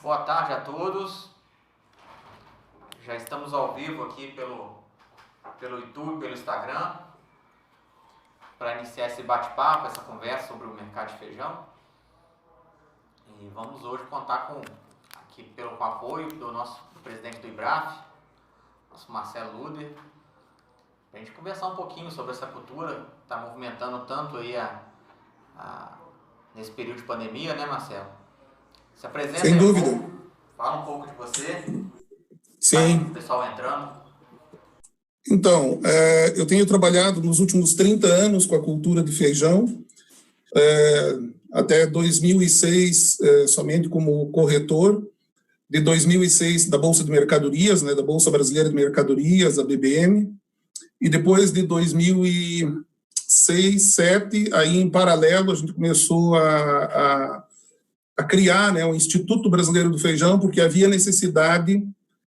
Boa tarde a todos. Já estamos ao vivo aqui pelo YouTube, pelo Instagram, para iniciar esse bate-papo, essa conversa sobre o mercado de feijão. E vamos hoje contar com o apoio do nosso presidente do IBRAF, nosso Marcelo Luder, para a gente conversar um pouquinho sobre essa cultura que está movimentando tanto aí nesse período de pandemia, né, Marcelo? Se apresenta. Sem dúvida. Fala um pouco de você. Sim. O pessoal entrando. Então, eu tenho trabalhado nos últimos 30 anos com a cultura de feijão, até 2006 somente como corretor, de 2006 da Bolsa de Mercadorias, né, da Bolsa Brasileira de Mercadorias, a BBM, e depois de 2006, 2007, aí em paralelo a gente começou a criar, né, o Instituto Brasileiro do Feijão, porque havia necessidade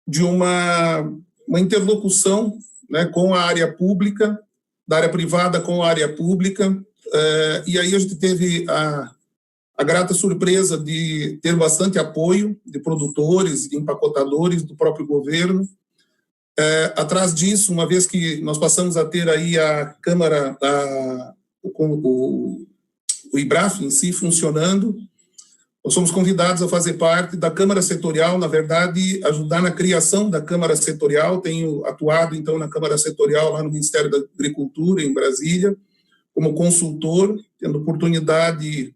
de uma interlocução, né, com a área pública, da área privada com a área pública, e aí a gente teve a grata surpresa de ter bastante apoio de produtores, de empacotadores do próprio governo. Atrás disso, uma vez que nós passamos a ter aí a Câmara, o IBRAF em si funcionando, nós somos convidados a fazer parte da Câmara Setorial, na verdade, ajudar na criação da Câmara Setorial. Tenho atuado, então, na Câmara Setorial, lá no Ministério da Agricultura, em Brasília, como consultor, tendo oportunidade,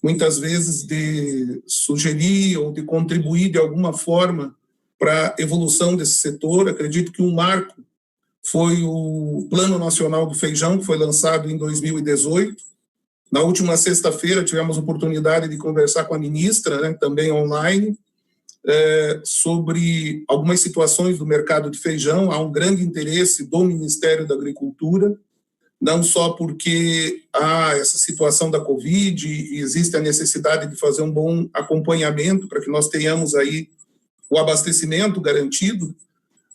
muitas vezes, de sugerir ou de contribuir de alguma forma para a evolução desse setor. Acredito que um marco foi o Plano Nacional do Feijão, que foi lançado em 2018. Na última sexta-feira, tivemos a oportunidade de conversar com a ministra, né, também online, sobre algumas situações do mercado de feijão. Há um grande interesse do Ministério da Agricultura, não só porque há essa situação da Covid e existe a necessidade de fazer um bom acompanhamento para que nós tenhamos aí o abastecimento garantido,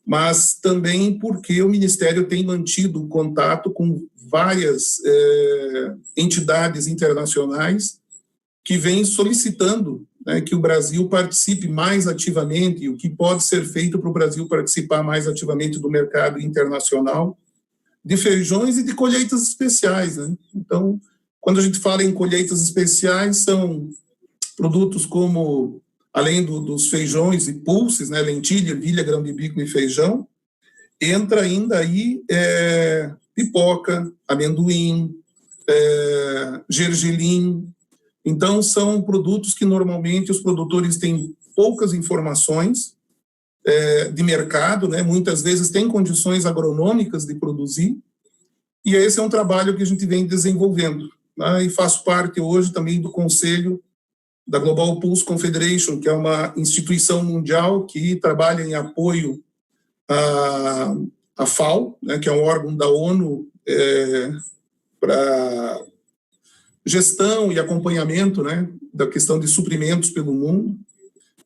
mas também porque o Ministério tem mantido contato com várias entidades internacionais que vêm solicitando, né, que o Brasil participe mais ativamente, o que pode ser feito para o Brasil participar mais ativamente do mercado internacional de feijões e de colheitas especiais, né? Então, quando a gente fala em colheitas especiais, são produtos como, além dos feijões e pulses, né, lentilha, ervilha, grão de bico e feijão, entra ainda aí pipoca, amendoim, gergelim. Então, são produtos que normalmente os produtores têm poucas informações de mercado, né? Muitas vezes têm condições agronômicas de produzir, e esse é um trabalho que a gente vem desenvolvendo, né? E faço parte hoje também do conselho da Global Pulse Confederation, que é uma instituição mundial que trabalha em apoio à FAO, né, que é um órgão da ONU para gestão e acompanhamento, né, da questão de suprimentos pelo mundo.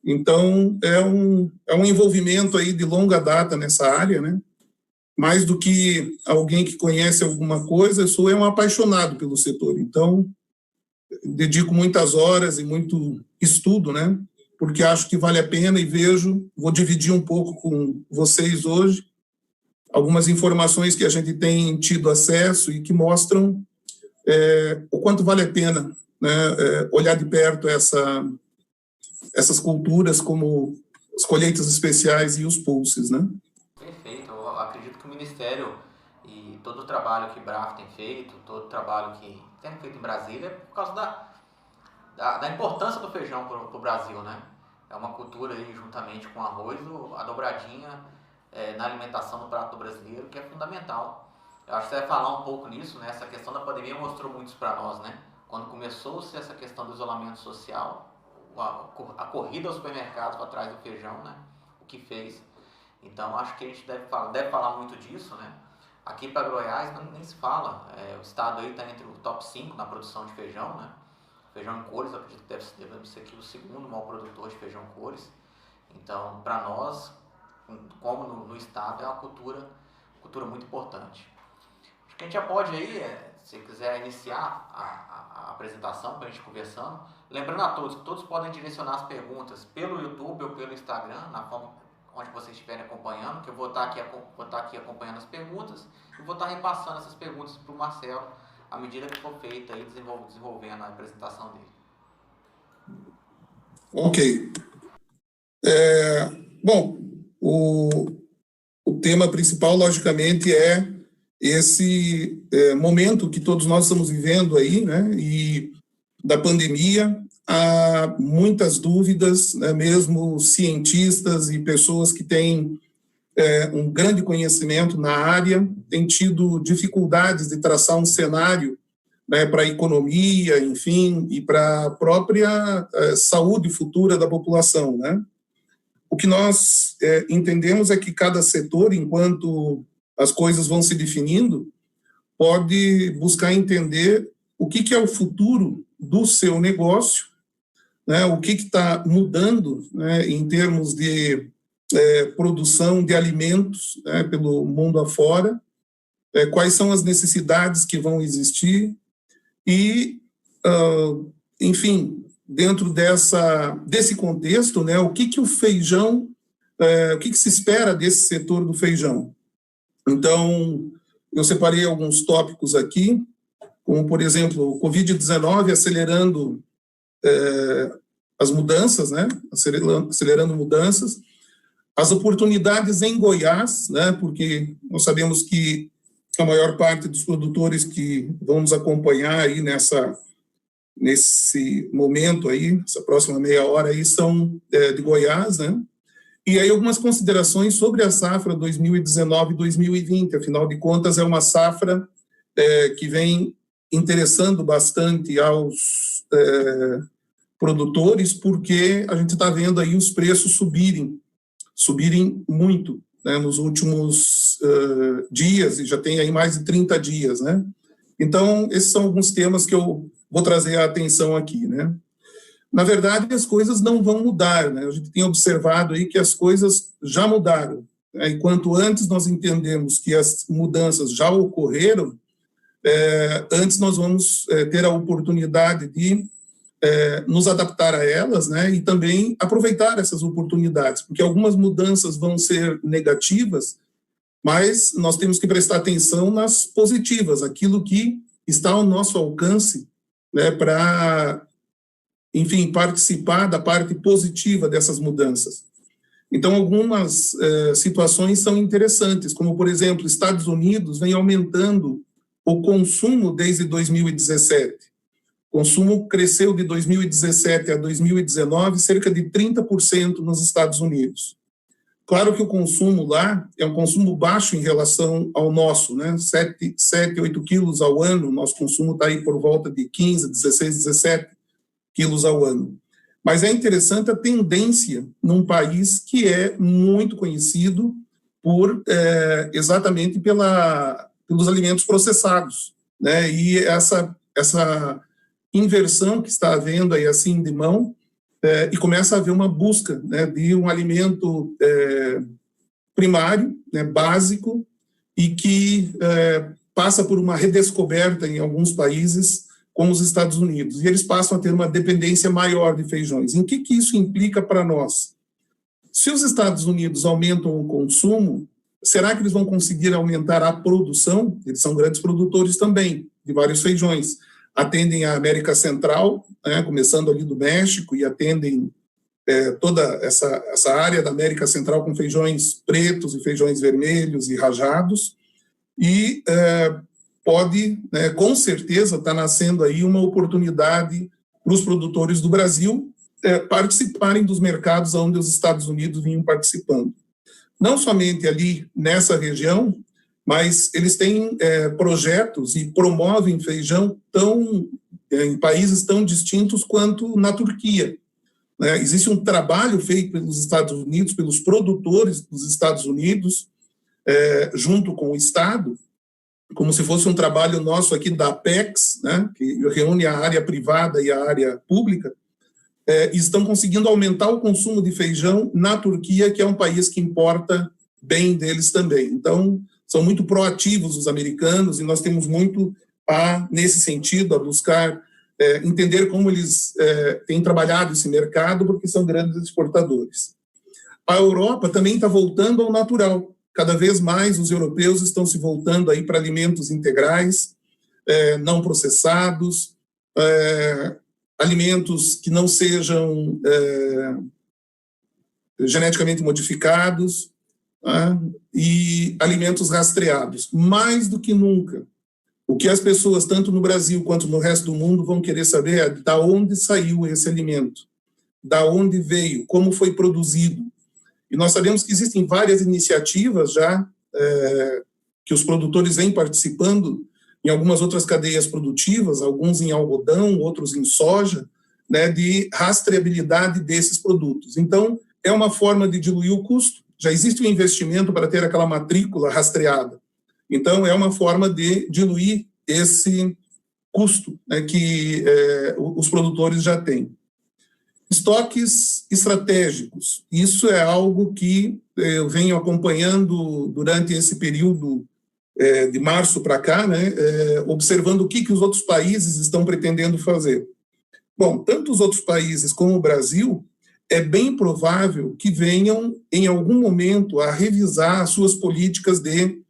Então, é um envolvimento aí de longa data nessa área, né? Mais do que alguém que conhece alguma coisa, eu sou um apaixonado pelo setor. Então, dedico muitas horas e muito estudo, né? Porque acho que vale a pena e vou dividir um pouco com vocês hoje algumas informações que a gente tem tido acesso e que mostram o quanto vale a pena, né, olhar de perto essas culturas como as colheitas especiais e os pulses, né? Perfeito. Eu acredito que o Ministério e todo o trabalho que BRAF tem feito, todo o trabalho que tem feito em Brasília, é por causa da importância do feijão para o Brasil, né? É uma cultura aí, juntamente com o arroz, a dobradinha na alimentação do prato brasileiro, que é fundamental. Eu acho que você vai falar um pouco nisso, né? Essa questão da pandemia mostrou muito isso para nós, né? Quando começou-se essa questão do isolamento social, a corrida aos supermercados para trás do feijão, né? O que fez. Então, acho que a gente deve falar muito disso, né? Aqui para Goiás nem se fala. O estado aí está entre o top 5 na produção de feijão, né? Feijão em cores, eu acredito que deve ser aqui o segundo maior produtor de feijão em cores. Então, para nós, como no estado, é uma cultura muito importante. Acho que a gente já pode aí, se quiser iniciar a apresentação para a gente conversando, lembrando a todos que todos podem direcionar as perguntas pelo YouTube ou pelo Instagram, na forma onde vocês estiverem acompanhando, que eu vou estar aqui acompanhando as perguntas e vou estar repassando essas perguntas para o Marcelo à medida que for feita aí, desenvolvendo a apresentação dele. Ok. Bom, o tema principal, logicamente, é esse momento que todos nós estamos vivendo aí, né, e da pandemia. Há muitas dúvidas, né, mesmo cientistas e pessoas que têm um grande conhecimento na área têm tido dificuldades de traçar um cenário, né, para a economia, enfim, e para a própria saúde futura da população, né? O que nós entendemos é que cada setor, enquanto as coisas vão se definindo, pode buscar entender o que é o futuro do seu negócio, né, o que está mudando, né, em termos de produção de alimentos, né, pelo mundo afora, quais são as necessidades que vão existir e, enfim, dentro desse contexto, né, o que o feijão, o que se espera desse setor do feijão. Então, eu separei alguns tópicos aqui, como, por exemplo, o Covid-19 acelerando as mudanças, né, acelerando mudanças, as oportunidades em Goiás, né, porque nós sabemos que a maior parte dos produtores que vão nos acompanhar aí nesse momento aí, essa próxima meia hora aí, são de Goiás, né? E aí algumas considerações sobre a safra 2019-2020, afinal de contas é uma safra que vem interessando bastante aos produtores, porque a gente está vendo aí os preços subirem muito, né, nos últimos dias, e já tem aí mais de 30 dias, né? Então, esses são alguns temas que eu vou trazer a atenção aqui, né? Na verdade, as coisas não vão mudar, né? A gente tem observado aí que as coisas já mudaram, né? Enquanto antes nós entendemos que as mudanças já ocorreram, antes nós vamos ter a oportunidade de nos adaptar a elas, né? E também aproveitar essas oportunidades, porque algumas mudanças vão ser negativas, mas nós temos que prestar atenção nas positivas, aquilo que está ao nosso alcance, né, para, enfim, participar da parte positiva dessas mudanças. Então, algumas situações são interessantes, como, por exemplo, Estados Unidos vem aumentando o consumo desde 2017. O consumo cresceu de 2017 a 2019 cerca de 30% nos Estados Unidos. Claro que o consumo lá é um consumo baixo em relação ao nosso, né? 7, 8 quilos ao ano, nosso consumo está aí por volta de 15, 16, 17 quilos ao ano. Mas é interessante a tendência num país que é muito conhecido exatamente pelos alimentos processados, né? E essa inversão que está havendo aí assim de mão, e começa a haver uma busca, né, de um alimento primário, né, básico, e que passa por uma redescoberta em alguns países como os Estados Unidos, e eles passam a ter uma dependência maior de feijões. Em que isso implica para nós? Se os Estados Unidos aumentam o consumo, será que eles vão conseguir aumentar a produção? Eles são grandes produtores também de vários feijões. Atendem a América Central, né, começando ali do México, e atendem toda essa área da América Central com feijões pretos e feijões vermelhos e rajados. E pode, né, com certeza, estar nascendo aí uma oportunidade para os produtores do Brasil participarem dos mercados onde os Estados Unidos vinham participando. Não somente ali nessa região, mas eles têm projetos e promovem feijão em países tão distintos quanto na Turquia. Né? Existe um trabalho feito pelos Estados Unidos, pelos produtores dos Estados Unidos, junto com o Estado, como se fosse um trabalho nosso aqui da Apex, né, que reúne a área privada e a área pública, e estão conseguindo aumentar o consumo de feijão na Turquia, que é um país que importa bem deles também. Então, são muito proativos os americanos, e nós temos muito nesse sentido, a buscar entender como eles têm trabalhado esse mercado, porque são grandes exportadores. A Europa também está voltando ao natural. Cada vez mais os europeus estão se voltando aí para alimentos integrais, não processados, alimentos que não sejam geneticamente modificados, e alimentos rastreados. Mais do que nunca, o que as pessoas, tanto no Brasil quanto no resto do mundo, vão querer saber é de onde saiu esse alimento, da onde veio, como foi produzido. E nós sabemos que existem várias iniciativas já que os produtores vêm participando em algumas outras cadeias produtivas, alguns em algodão, outros em soja, né, de rastreabilidade desses produtos. Então, é uma forma de diluir o custo. Já existe um investimento para ter aquela matrícula rastreada. Então, é uma forma de diluir esse custo, né, que os produtores já têm. Estoques estratégicos. Isso é algo que eu venho acompanhando durante esse período de março para cá, né, observando o que os outros países estão pretendendo fazer. Bom, tanto os outros países como o Brasil, é bem provável que venham, em algum momento, a revisar as suas políticas de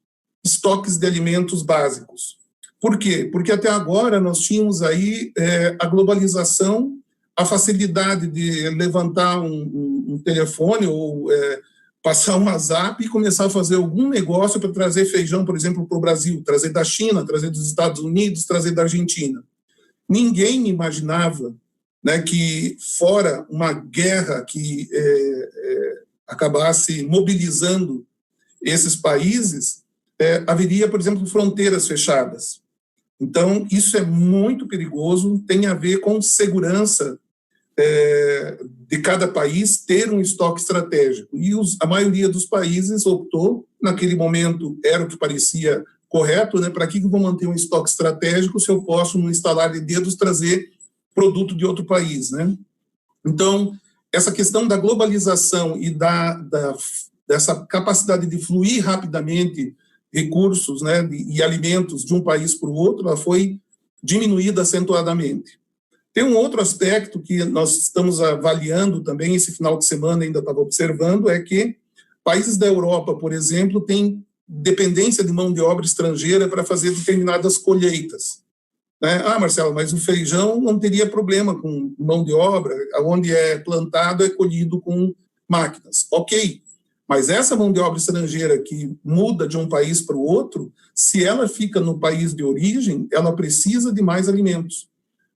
estoques de alimentos básicos. Por quê? Porque até agora nós tínhamos aí a globalização, a facilidade de levantar um telefone ou passar um WhatsApp e começar a fazer algum negócio para trazer feijão, por exemplo, para o Brasil, trazer da China, trazer dos Estados Unidos, trazer da Argentina. Ninguém imaginava, né, que fora uma guerra que acabasse mobilizando esses países, haveria, por exemplo, fronteiras fechadas. Então, isso é muito perigoso, tem a ver com segurança de cada país ter um estoque estratégico. E a maioria dos países optou, naquele momento, era o que parecia correto, né? Para que eu vou manter um estoque estratégico se eu posso, no instalar de dedos, trazer produto de outro país, né? Então, essa questão da globalização e dessa capacidade de fluir rapidamente recursos, né, e alimentos de um país para o outro, ela foi diminuída acentuadamente. Tem um outro aspecto que nós estamos avaliando também, esse final de semana ainda estava observando, é que países da Europa, por exemplo, têm dependência de mão de obra estrangeira para fazer determinadas colheitas. Né? Marcelo, mas o feijão não teria problema com mão de obra, onde é plantado é colhido com máquinas. Ok, mas essa mão de obra estrangeira que muda de um país para o outro, se ela fica no país de origem, ela precisa de mais alimentos.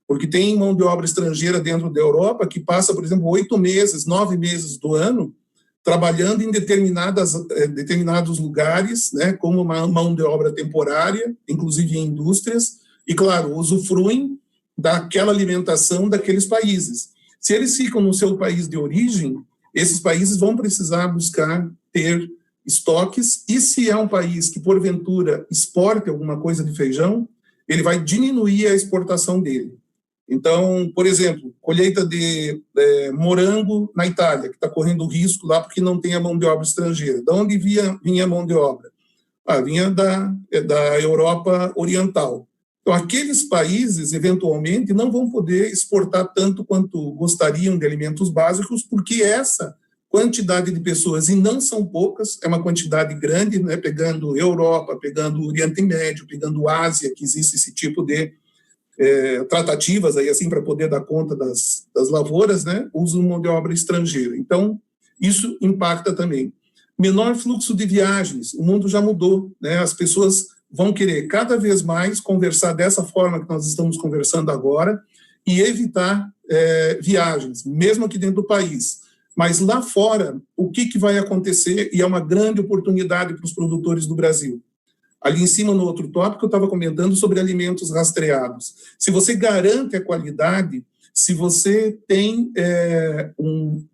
Porque tem mão de obra estrangeira dentro da Europa que passa, por exemplo, 8 meses, 9 meses do ano, trabalhando em determinados lugares, né, como uma mão de obra temporária, inclusive em indústrias, e, claro, usufruem daquela alimentação daqueles países. Se eles ficam no seu país de origem, esses países vão precisar buscar ter estoques, e se é um país que, porventura, exporte alguma coisa de feijão, ele vai diminuir a exportação dele. Então, por exemplo, colheita de morango na Itália, que está correndo risco lá porque não tem a mão de obra estrangeira. De onde vinha a mão de obra? Vinha da Europa Oriental. Então, aqueles países, eventualmente, não vão poder exportar tanto quanto gostariam de alimentos básicos, porque essa quantidade de pessoas, e não são poucas, é uma quantidade grande, né, pegando Europa, pegando Oriente Médio, pegando Ásia, que existe esse tipo de tratativas aí assim para poder dar conta das lavouras, né, usam mão de obra estrangeira. Então, isso impacta também. Menor fluxo de viagens, o mundo já mudou, né, as pessoas vão querer cada vez mais conversar dessa forma que nós estamos conversando agora e evitar viagens, mesmo aqui dentro do país. Mas lá fora, o que vai acontecer? E é uma grande oportunidade para os produtores do Brasil. Ali em cima, no outro tópico, eu estava comentando sobre alimentos rastreados. Se você garante a qualidade, se você tem um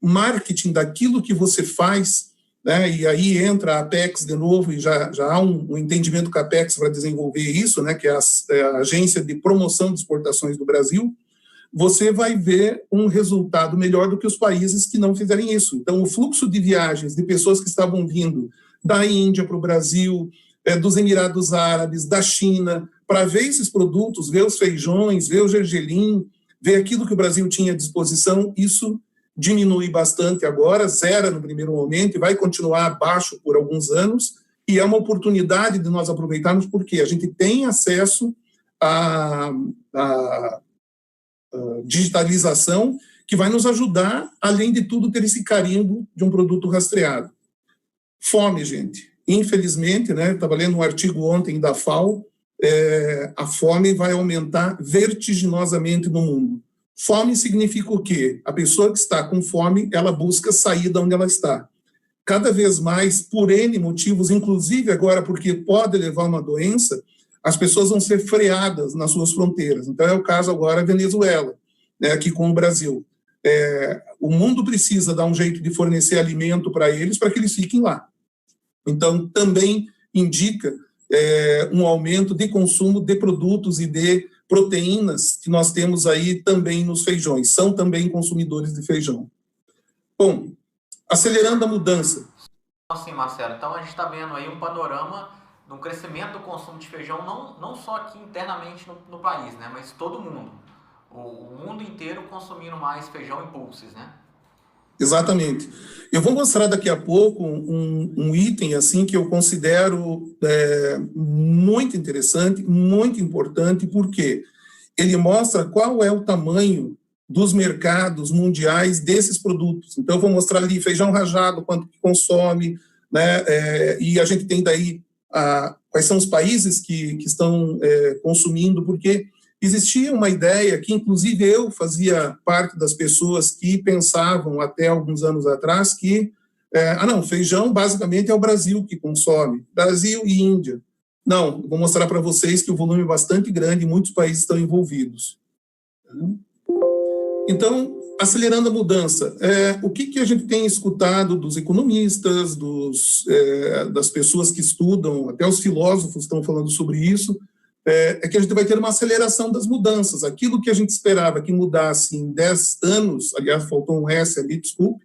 marketing daquilo que você faz, né, e aí entra a Apex de novo, e já há um entendimento com a Apex para desenvolver isso, né, que é a Agência de Promoção de Exportações do Brasil, você vai ver um resultado melhor do que os países que não fizerem isso. Então, o fluxo de viagens de pessoas que estavam vindo da Índia para o Brasil, dos Emirados Árabes, da China, para ver esses produtos, ver os feijões, ver o gergelim, ver aquilo que o Brasil tinha à disposição, isso diminui bastante agora, zera no primeiro momento e vai continuar baixo por alguns anos, e é uma oportunidade de nós aproveitarmos, porque a gente tem acesso à digitalização que vai nos ajudar, além de tudo, ter esse carimbo de um produto rastreado. Fome, gente. Infelizmente, né, estava lendo um artigo ontem da FAO, a fome vai aumentar vertiginosamente no mundo. Fome significa o quê? A pessoa que está com fome, ela busca sair de onde ela está. Cada vez mais, por N motivos, inclusive agora porque pode levar uma doença, as pessoas vão ser freadas nas suas fronteiras. Então, é o caso agora da Venezuela, né, aqui com o Brasil. O mundo precisa dar um jeito de fornecer alimento para eles, para que eles fiquem lá. Então, também indica um aumento de consumo de produtos e de proteínas que nós temos aí também nos feijões. São também consumidores de feijão. Bom, acelerando a mudança. Sim, Marcelo. Então, a gente está vendo aí um panorama de um crescimento do consumo de feijão, não só aqui internamente no país, né, mas todo mundo. O mundo inteiro consumindo mais feijão e pulses, né? Exatamente. Eu vou mostrar daqui a pouco um item assim que eu considero muito interessante, muito importante, porque ele mostra qual é o tamanho dos mercados mundiais desses produtos. Então, eu vou mostrar ali feijão rajado, quanto que consome, né? E a gente tem daí quais são os países que estão consumindo, porque existia uma ideia que, inclusive, eu fazia parte das pessoas que pensavam até alguns anos atrás que, feijão basicamente é o Brasil que consome, Brasil e Índia. Não, vou mostrar para vocês que o volume é bastante grande e muitos países estão envolvidos. Então, acelerando a mudança, o que a gente tem escutado dos economistas, das pessoas que estudam, até os filósofos estão falando sobre isso, que a gente vai ter uma aceleração das mudanças. Aquilo que a gente esperava que mudasse em 10 anos, aliás, faltou um S ali, desculpe,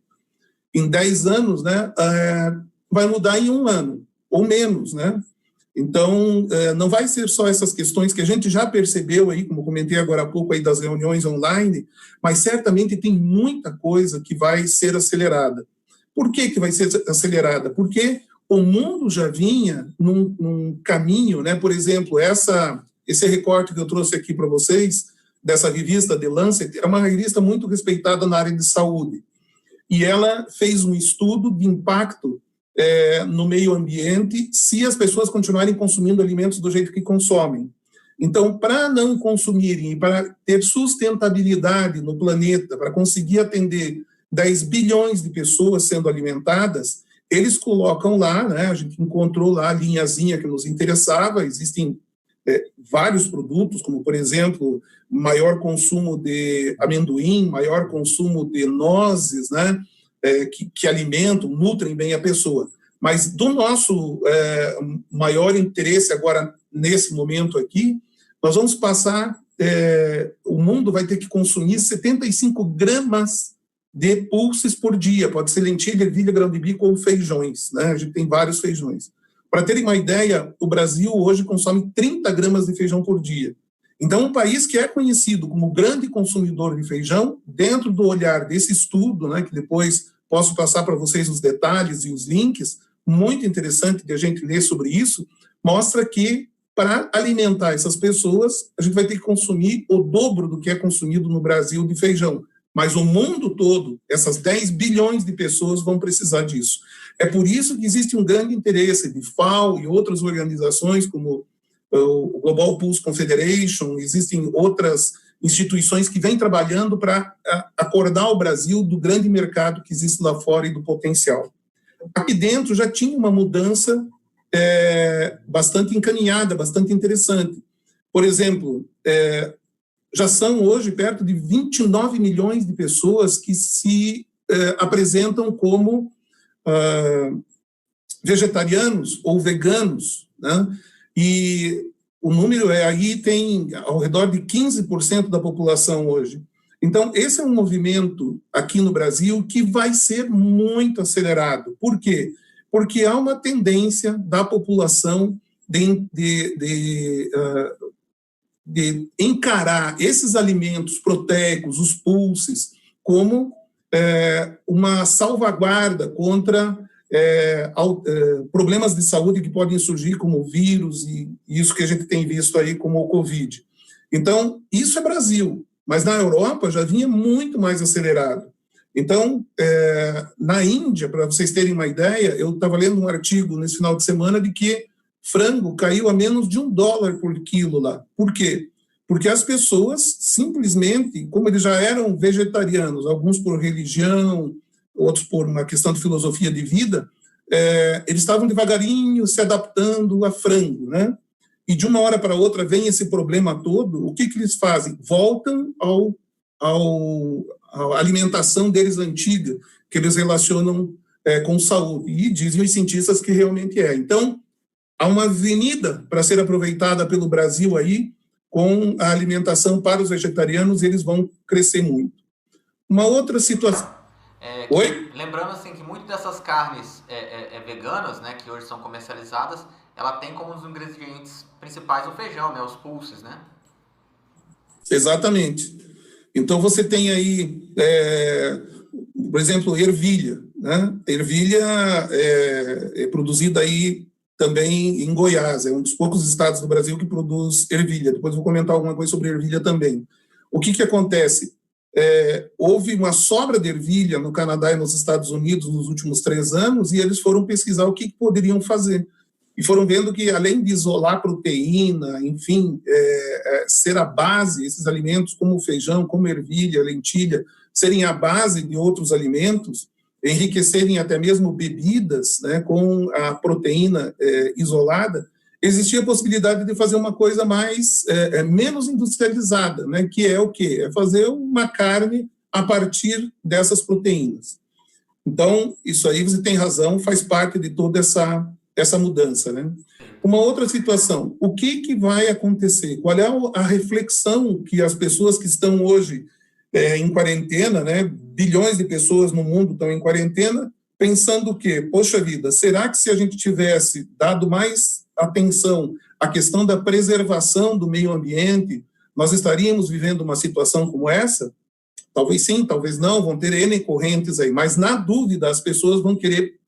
em 10 anos, né, vai mudar em 1 ano, ou menos, né? Então, não vai ser só essas questões que a gente já percebeu aí, como comentei agora há pouco aí das reuniões online, mas certamente tem muita coisa que vai ser acelerada. Por que vai ser acelerada? Porque o mundo já vinha num caminho, né? Por exemplo, esse recorte que eu trouxe aqui para vocês, dessa revista The Lancet, é uma revista muito respeitada na área de saúde. E ela fez um estudo de impacto no meio ambiente se as pessoas continuarem consumindo alimentos do jeito que consomem. Então, para não consumirem e para ter sustentabilidade no planeta, para conseguir atender 10 bilhões de pessoas sendo alimentadas, eles colocam lá, né, a gente encontrou lá a linhazinha que nos interessava, existem vários produtos, como, por exemplo, maior consumo de amendoim, maior consumo de nozes, né, que alimentam, nutrem bem a pessoa. Mas do nosso maior interesse agora, nesse momento aqui, nós vamos passar, o mundo vai ter que consumir 75 gramas de pulses por dia, pode ser lentilha, ervilha, grão de bico ou feijões, né? A gente tem vários feijões. Para terem uma ideia, o Brasil hoje consome 30 gramas de feijão por dia. Então, um país que é conhecido como grande consumidor de feijão, dentro do olhar desse estudo, né, que depois posso passar para vocês os detalhes e os links, muito interessante de a gente ler sobre isso, mostra que para alimentar essas pessoas, a gente vai ter que consumir o dobro do que é consumido no Brasil de feijão. Mas o mundo todo, essas 10 bilhões de pessoas vão precisar disso. É por isso que existe um grande interesse de FAO e outras organizações, como o Global Pulse Confederation, existem outras instituições que vêm trabalhando para acordar o Brasil do grande mercado que existe lá fora e do potencial. Aqui dentro já tinha uma mudança bastante encaminhada, bastante interessante. Por exemplo, já são hoje perto de 29 milhões de pessoas que se apresentam como vegetarianos ou veganos, né? E o número aí tem ao redor de 15% da população hoje. Então, esse é um movimento aqui no Brasil que vai ser muito acelerado. Por quê? Porque há uma tendência da população de encarar esses alimentos proteicos, os pulses, como uma salvaguarda contra problemas de saúde que podem surgir, como vírus e isso que a gente tem visto aí como o Covid. Então, isso é Brasil, mas na Europa já vinha muito mais acelerado. Então, na Índia, para vocês terem uma ideia, eu estava lendo um artigo nesse final de semana de que frango caiu a menos de $1 por quilo lá. Por quê? Porque as pessoas simplesmente, como eles já eram vegetarianos, alguns por religião, outros por uma questão de filosofia de vida, eles estavam devagarinho se adaptando a frango, né? E de uma hora para outra vem esse problema todo, o que eles fazem? Voltam à alimentação deles antiga, que eles relacionam com saúde, e dizem os cientistas que realmente é. Então, há uma avenida para ser aproveitada pelo Brasil aí, com a alimentação para os vegetarianos, eles vão crescer muito. Uma outra situação... Oi? Lembrando assim que muitas dessas carnes veganas, né, que hoje são comercializadas, ela tem como um dos ingredientes principais o feijão, né, os pulses, né? Exatamente. Então você tem aí, por exemplo, ervilha, né? Ervilha é produzida aí também em Goiás, é um dos poucos estados do Brasil que produz ervilha. Depois vou comentar alguma coisa sobre ervilha também. O que acontece? Houve uma sobra de ervilha no Canadá e nos Estados Unidos nos últimos 3 anos e eles foram pesquisar o que poderiam fazer. E foram vendo que, além de isolar proteína, enfim, ser a base, esses alimentos como o feijão, como a ervilha, a lentilha, serem a base de outros alimentos, enriquecerem até mesmo bebidas, né, com a proteína isolada, existia a possibilidade de fazer uma coisa menos industrializada, né, que é o quê? É fazer uma carne a partir dessas proteínas. Então, isso aí você tem razão, faz parte de toda essa mudança, né? Uma outra situação, o que vai acontecer? Qual é a reflexão que as pessoas que estão hoje em quarentena, né, bilhões de pessoas no mundo estão em quarentena, pensando o quê? Poxa vida, será que se a gente tivesse dado mais atenção à questão da preservação do meio ambiente, nós estaríamos vivendo uma situação como essa? Talvez sim, talvez não, vão ter N correntes aí, mas na dúvida as pessoas vão querer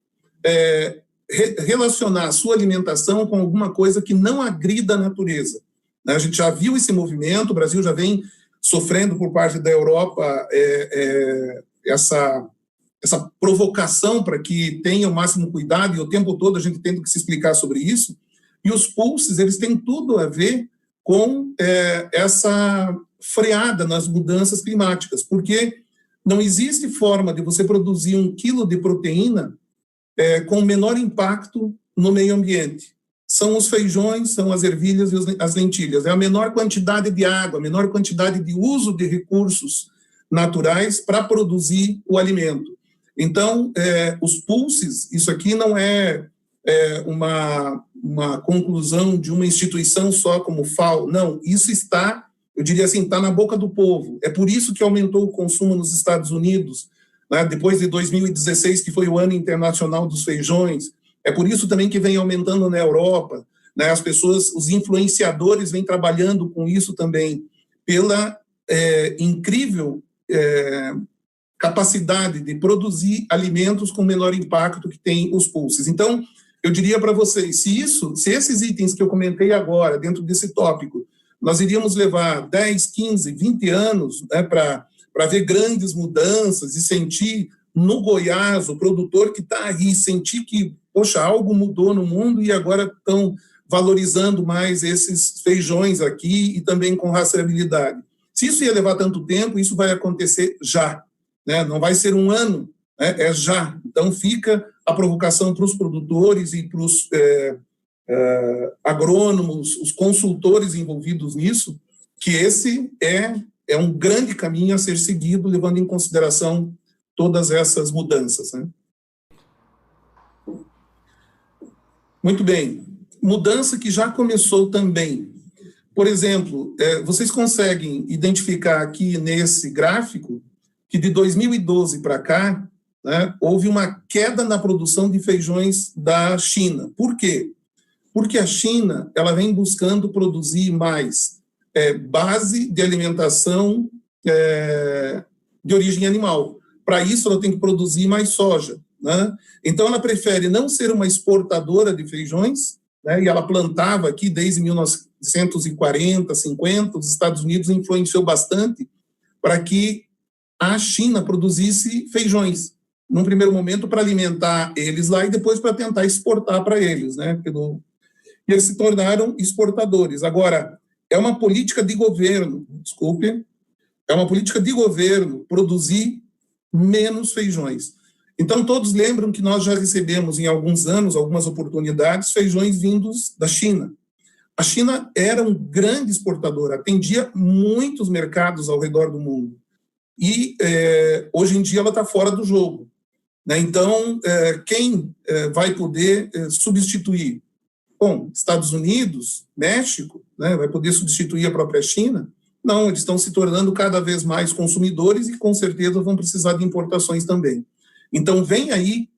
relacionar a sua alimentação com alguma coisa que não agrida a natureza. A gente já viu esse movimento, o Brasil já vem sofrendo por parte da Europa essa provocação para que tenha o máximo cuidado, e o tempo todo a gente tendo que se explicar sobre isso, e os pulses, eles têm tudo a ver com essa freada nas mudanças climáticas, porque não existe forma de você produzir 1 quilo de proteína com menor impacto no meio ambiente. São os feijões, são as ervilhas e as lentilhas. É a menor quantidade de água, a menor quantidade de uso de recursos naturais para produzir o alimento. Então, os pulses, isso aqui não é uma conclusão de uma instituição só como FAO, não, isso está, eu diria assim, está na boca do povo. É por isso que aumentou o consumo nos Estados Unidos, né, depois de 2016, que foi o ano internacional dos feijões, É por isso também que vem aumentando na Europa, né? As pessoas, os influenciadores vêm trabalhando com isso também, pela incrível capacidade de produzir alimentos com menor impacto que tem os pulses. Então, eu diria para vocês, se esses itens que eu comentei agora, dentro desse tópico, nós iríamos levar 10, 15, 20 anos, né, para ver grandes mudanças e sentir no Goiás, o produtor que está aí, sentir que, poxa, algo mudou no mundo e agora estão valorizando mais esses feijões aqui e também com rastreabilidade. Se isso ia levar tanto tempo, isso vai acontecer já, né? Não vai ser um ano, né? É já. Então fica a provocação para os produtores e para os agrônomos, os consultores envolvidos nisso, que esse é um grande caminho a ser seguido, levando em consideração todas essas mudanças, né? Muito bem. Mudança que já começou também. Por exemplo, vocês conseguem identificar aqui nesse gráfico que de 2012 para cá, né, houve uma queda na produção de feijões da China. Por quê? Porque a China ela vem buscando produzir mais base de alimentação de origem animal. Para isso, ela tem que produzir mais soja, né? Então, ela prefere não ser uma exportadora de feijões, né? E ela plantava aqui desde 1940, 50, os Estados Unidos influenciou bastante para que a China produzisse feijões, num primeiro momento para alimentar eles lá e depois para tentar exportar para eles, né? E eles se tornaram exportadores. Agora, é uma política de governo, desculpe, é uma política de governo produzir menos feijões. Então, todos lembram que nós já recebemos, em alguns anos, algumas oportunidades, feijões vindos da China. A China era um grande exportador, atendia muitos mercados ao redor do mundo. E, hoje em dia, ela está fora do jogo, né? Então, quem vai poder substituir? Bom, Estados Unidos, México, né, vai poder substituir a própria China? Não, eles estão se tornando cada vez mais consumidores e, com certeza, vão precisar de importações também. Então, vem aí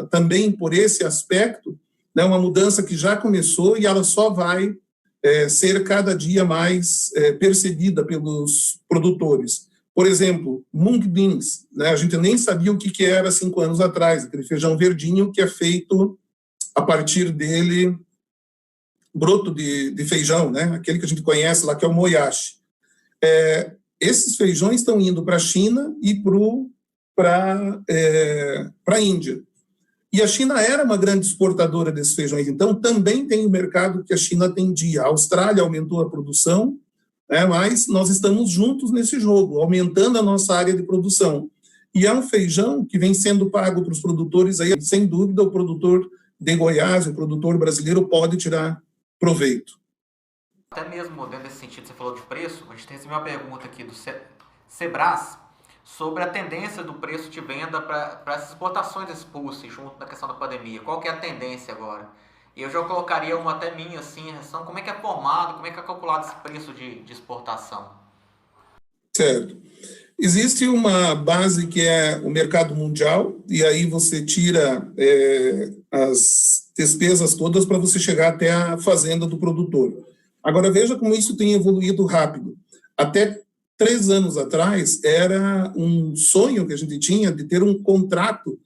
também por esse aspecto, né, uma mudança que já começou e ela só vai ser cada dia mais percebida pelos produtores. Por exemplo, mung beans, né, a gente nem sabia o que era 5 anos atrás, aquele feijão verdinho que é feito a partir dele, broto de feijão, né, aquele que a gente conhece lá, que é o moyashi. Esses feijões estão indo para a China e para a Índia. E a China era uma grande exportadora desses feijões, então também tem o mercado que a China atendia. A Austrália aumentou a produção, né, mas nós estamos juntos nesse jogo, aumentando a nossa área de produção. E é um feijão que vem sendo pago para os produtores, aí, sem dúvida, o produtor de Goiás, o produtor brasileiro pode tirar proveito. Até mesmo dentro desse sentido, você falou de preço, a gente recebeu uma pergunta aqui do Sebras sobre a tendência do preço de venda para essas exportações desse pulse, junto na questão da pandemia. Qual que é a tendência agora? E eu já colocaria uma até minha, assim, como é que é formado, como é que é calculado esse preço de exportação? Certo. Existe uma base que é o mercado mundial, e aí você tira as despesas todas para você chegar até a fazenda do produtor. Agora, veja como isso tem evoluído rápido. Até 3 anos atrás, era um sonho que a gente tinha de ter um contrato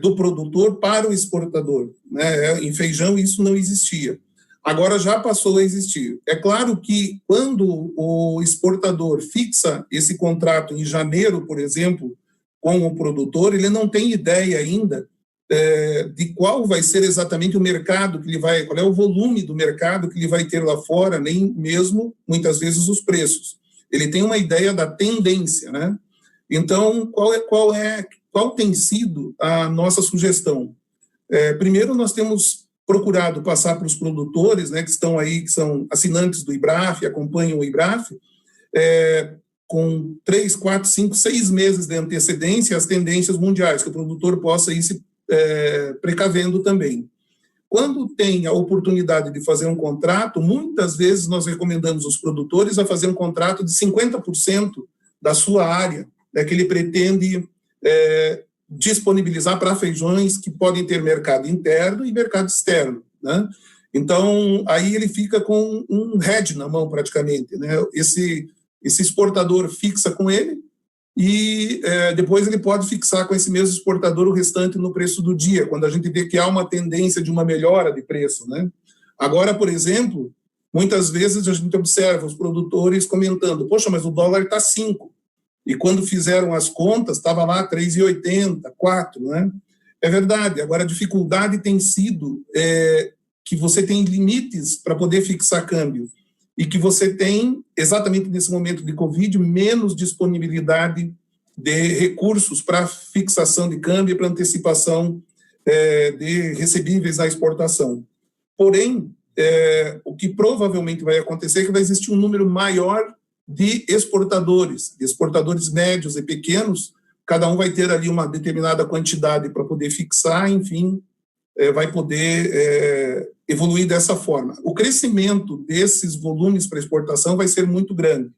do produtor para o exportador, né? Em feijão isso não existia. Agora já passou a existir. É claro que quando o exportador fixa esse contrato em janeiro, por exemplo, com o produtor, ele não tem ideia ainda de qual vai ser exatamente o mercado que ele vai, qual é o volume do mercado que ele vai ter lá fora, nem mesmo, muitas vezes, os preços. Ele tem uma ideia da tendência, né? Então, qual tem sido a nossa sugestão? Primeiro, nós temos procurado passar para os produtores, né, que estão aí, que são assinantes do IBRAF, acompanham o IBRAF, com 3, 4, 5, 6 meses de antecedência as tendências mundiais, que o produtor possa ir se precavendo também. Quando tem a oportunidade de fazer um contrato, muitas vezes nós recomendamos os produtores a fazer um contrato de 50% da sua área, né, que ele pretende disponibilizar para feijões que podem ter mercado interno e mercado externo, né? Então, aí ele fica com um hedge na mão, praticamente, né? Esse exportador fixa com ele e depois ele pode fixar com esse mesmo exportador o restante no preço do dia, quando a gente vê que há uma tendência de uma melhora de preço, né? Agora, por exemplo, muitas vezes a gente observa os produtores comentando, poxa, mas o dólar está 5, e quando fizeram as contas, estava lá 3,80, 4, né? É verdade. Agora, a dificuldade tem sido que você tem limites para poder fixar câmbio e que você tem, exatamente nesse momento de Covid, menos disponibilidade de recursos para fixação de câmbio e para antecipação de recebíveis à exportação. Porém, o que provavelmente vai acontecer é que vai existir um número maior de exportadores médios e pequenos, cada um vai ter ali uma determinada quantidade para poder fixar, enfim, vai poder evoluir dessa forma. O crescimento desses volumes para exportação vai ser muito grande.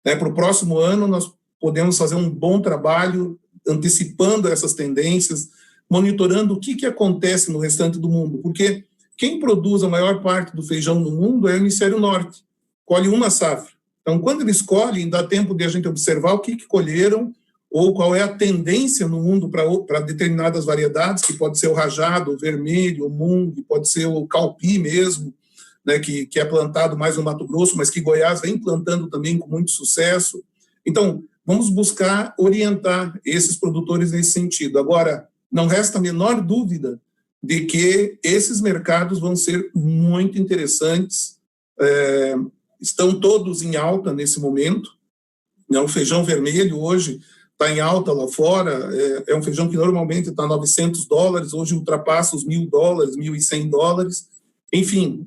Para o próximo ano, nós podemos fazer um bom trabalho antecipando essas tendências, monitorando o que acontece no restante do mundo, porque quem produz a maior parte do feijão no mundo é o hemisfério norte, colhe uma safra. Então, quando eles colhem, dá tempo de a gente observar o que colheram ou qual é a tendência no mundo para determinadas variedades, que pode ser o rajado, o vermelho, o mung, pode ser o calpi mesmo, né, que é plantado mais no Mato Grosso, mas que Goiás vem plantando também com muito sucesso. Então, vamos buscar orientar esses produtores nesse sentido. Agora, não resta a menor dúvida de que esses mercados vão ser muito interessantes, estão todos em alta nesse momento. O feijão vermelho hoje está em alta lá fora, é um feijão que normalmente está $900, hoje ultrapassa os $1.000, $1.100. Enfim,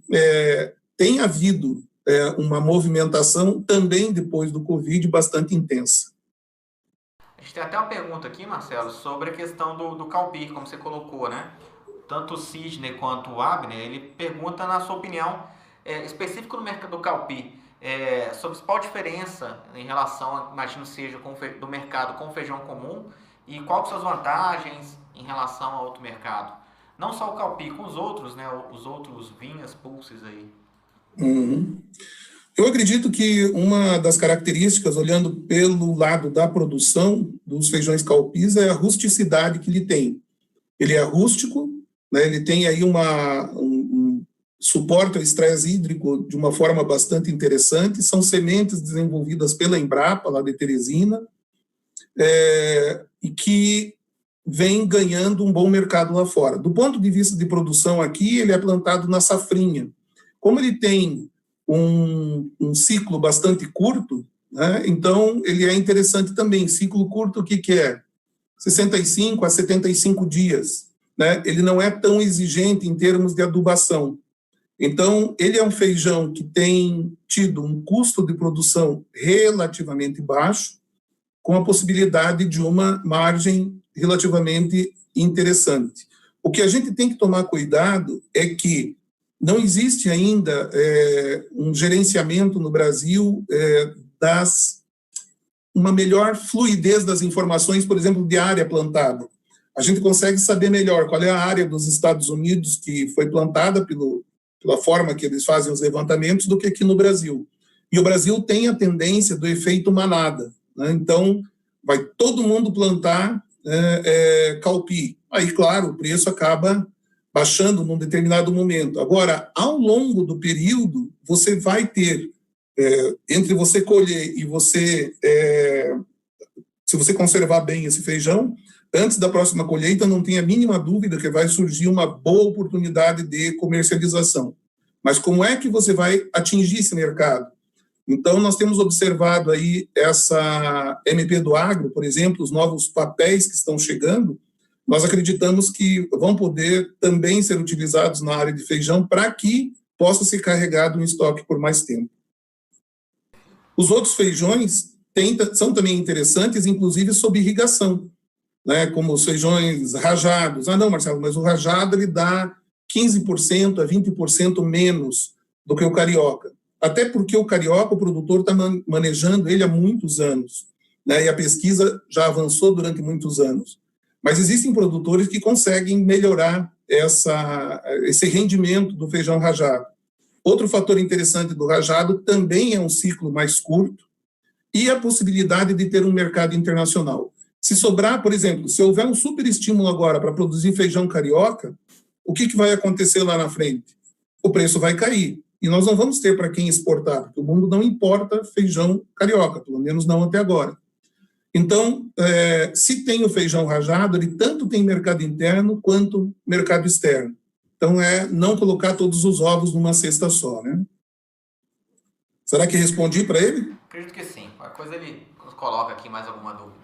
tem havido uma movimentação também depois do Covid bastante intensa. A gente tem até uma pergunta aqui, Marcelo, sobre a questão do calpi, como você colocou, né? Tanto o Sidney quanto o Abner, ele pergunta, na sua opinião, específico no mercado do calpi, sobre qual a diferença em relação, imagino seja, do mercado com o feijão comum e quais são as vantagens em relação a outro mercado. Não só o calpi, com os outros, né? Os outros vinhas, pulses aí. Eu acredito que uma das características, olhando pelo lado da produção dos feijões calpis, é a rusticidade que ele tem. Ele é rústico, né? Ele tem aí suporta o estresse hídrico de uma forma bastante interessante, são sementes desenvolvidas pela Embrapa, lá de Teresina, e que vem ganhando um bom mercado lá fora. Do ponto de vista de produção aqui, ele é plantado na safrinha. Como ele tem um ciclo bastante curto, né, então ele é interessante também. Ciclo curto, o que é? 65 a 75 dias. Né? Ele não é tão exigente em termos de adubação. Então, ele é um feijão que tem tido um custo de produção relativamente baixo, com a possibilidade de uma margem relativamente interessante. O que a gente tem que tomar cuidado é que não existe ainda um gerenciamento no Brasil uma melhor fluidez das informações, por exemplo, de área plantada. A gente consegue saber melhor qual é a área dos Estados Unidos que foi plantada pela forma que eles fazem os levantamentos do que aqui no Brasil. E o Brasil tem a tendência do efeito manada, né? Então, vai todo mundo plantar calpi. Aí, claro, o preço acaba baixando num determinado momento. Agora, ao longo do período, você vai ter, entre você colher e você, se você conservar bem esse feijão, antes da próxima colheita, não tenha a mínima dúvida que vai surgir uma boa oportunidade de comercialização. Mas como é que você vai atingir esse mercado? Então, nós temos observado aí essa MP do Agro, por exemplo, os novos papéis que estão chegando, nós acreditamos que vão poder também ser utilizados na área de feijão para que possa ser carregado em estoque por mais tempo. Os outros feijões são também interessantes, inclusive sob irrigação, né, como os feijões rajados. Ah, não, Marcelo, mas o rajado ele dá 15% a 20% menos do que o carioca. Até porque o carioca, o produtor está manejando ele há muitos anos, né, e a pesquisa já avançou durante muitos anos. Mas existem produtores que conseguem melhorar esse rendimento do feijão rajado. Outro fator interessante do rajado também é um ciclo mais curto e a possibilidade de ter um mercado internacional. Se sobrar, por exemplo, se houver um super estímulo agora para produzir feijão carioca, o que vai acontecer lá na frente? O preço vai cair. E nós não vamos ter para quem exportar, porque o mundo não importa feijão carioca, pelo menos não até agora. Então, se tem o feijão rajado, ele tanto tem mercado interno quanto mercado externo. Então, não colocar todos os ovos numa cesta só, né? Será que respondi para ele? Acredito que sim. Qualquer coisa ele nos coloca aqui mais alguma dúvida.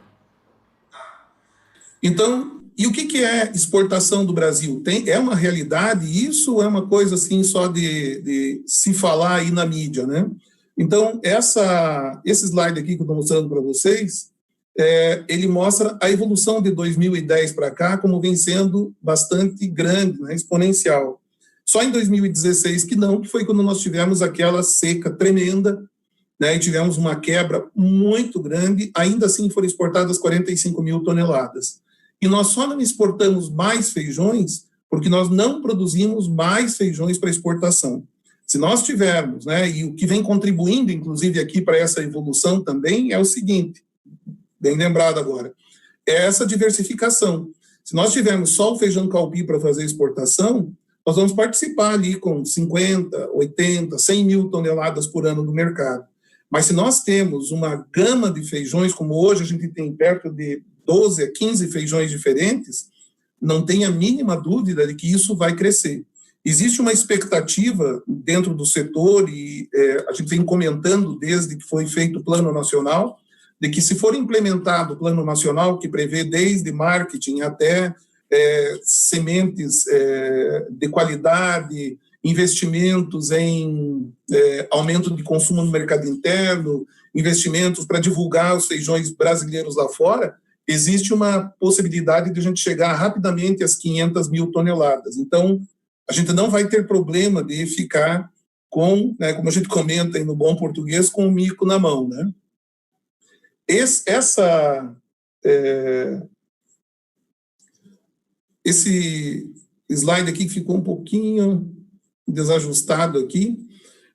Então, e o que é exportação do Brasil? É uma realidade isso ou é uma coisa assim só de se falar aí na mídia, né? Então, esse slide aqui que eu estou mostrando para vocês, ele mostra a evolução de 2010 para cá, como vem sendo bastante grande, né, exponencial. Só em 2016 que foi quando nós tivemos aquela seca tremenda, né, e tivemos uma quebra muito grande, ainda assim foram exportadas 45 mil toneladas. E nós só não exportamos mais feijões porque nós não produzimos mais feijões para exportação. Se nós tivermos, né, e o que vem contribuindo, inclusive, aqui para essa evolução também, é o seguinte, bem lembrado agora, é essa diversificação. Se nós tivermos só o feijão calpi para fazer exportação, nós vamos participar ali com 50, 80, 100 mil toneladas por ano do mercado. Mas se nós temos uma gama de feijões, como hoje a gente tem perto de 12 a 15 feijões diferentes, não tem a mínima dúvida de que isso vai crescer. Existe uma expectativa dentro do setor, e a gente vem comentando desde que foi feito o Plano Nacional, de que se for implementado o Plano Nacional, que prevê desde marketing até sementes de qualidade, investimentos em aumento de consumo no mercado interno, investimentos para divulgar os feijões brasileiros lá fora, existe uma possibilidade de a gente chegar rapidamente às 500 mil toneladas. Então, a gente não vai ter problema de ficar com, né, como a gente comenta aí no bom português, com o mico na mão, né? Esse slide aqui ficou um pouquinho desajustado aqui,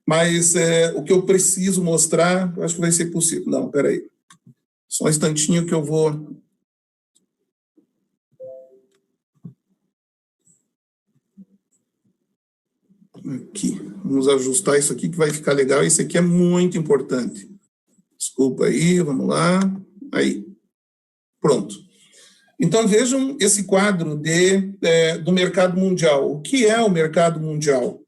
mas o que eu preciso mostrar, acho que vai ser possível. Não, peraí. Só um instantinho que eu vou... Aqui, vamos ajustar isso aqui que vai ficar legal. Esse aqui é muito importante. Desculpa aí, vamos lá. Aí. Pronto. Então, vejam esse quadro do mercado mundial. O que é o mercado mundial?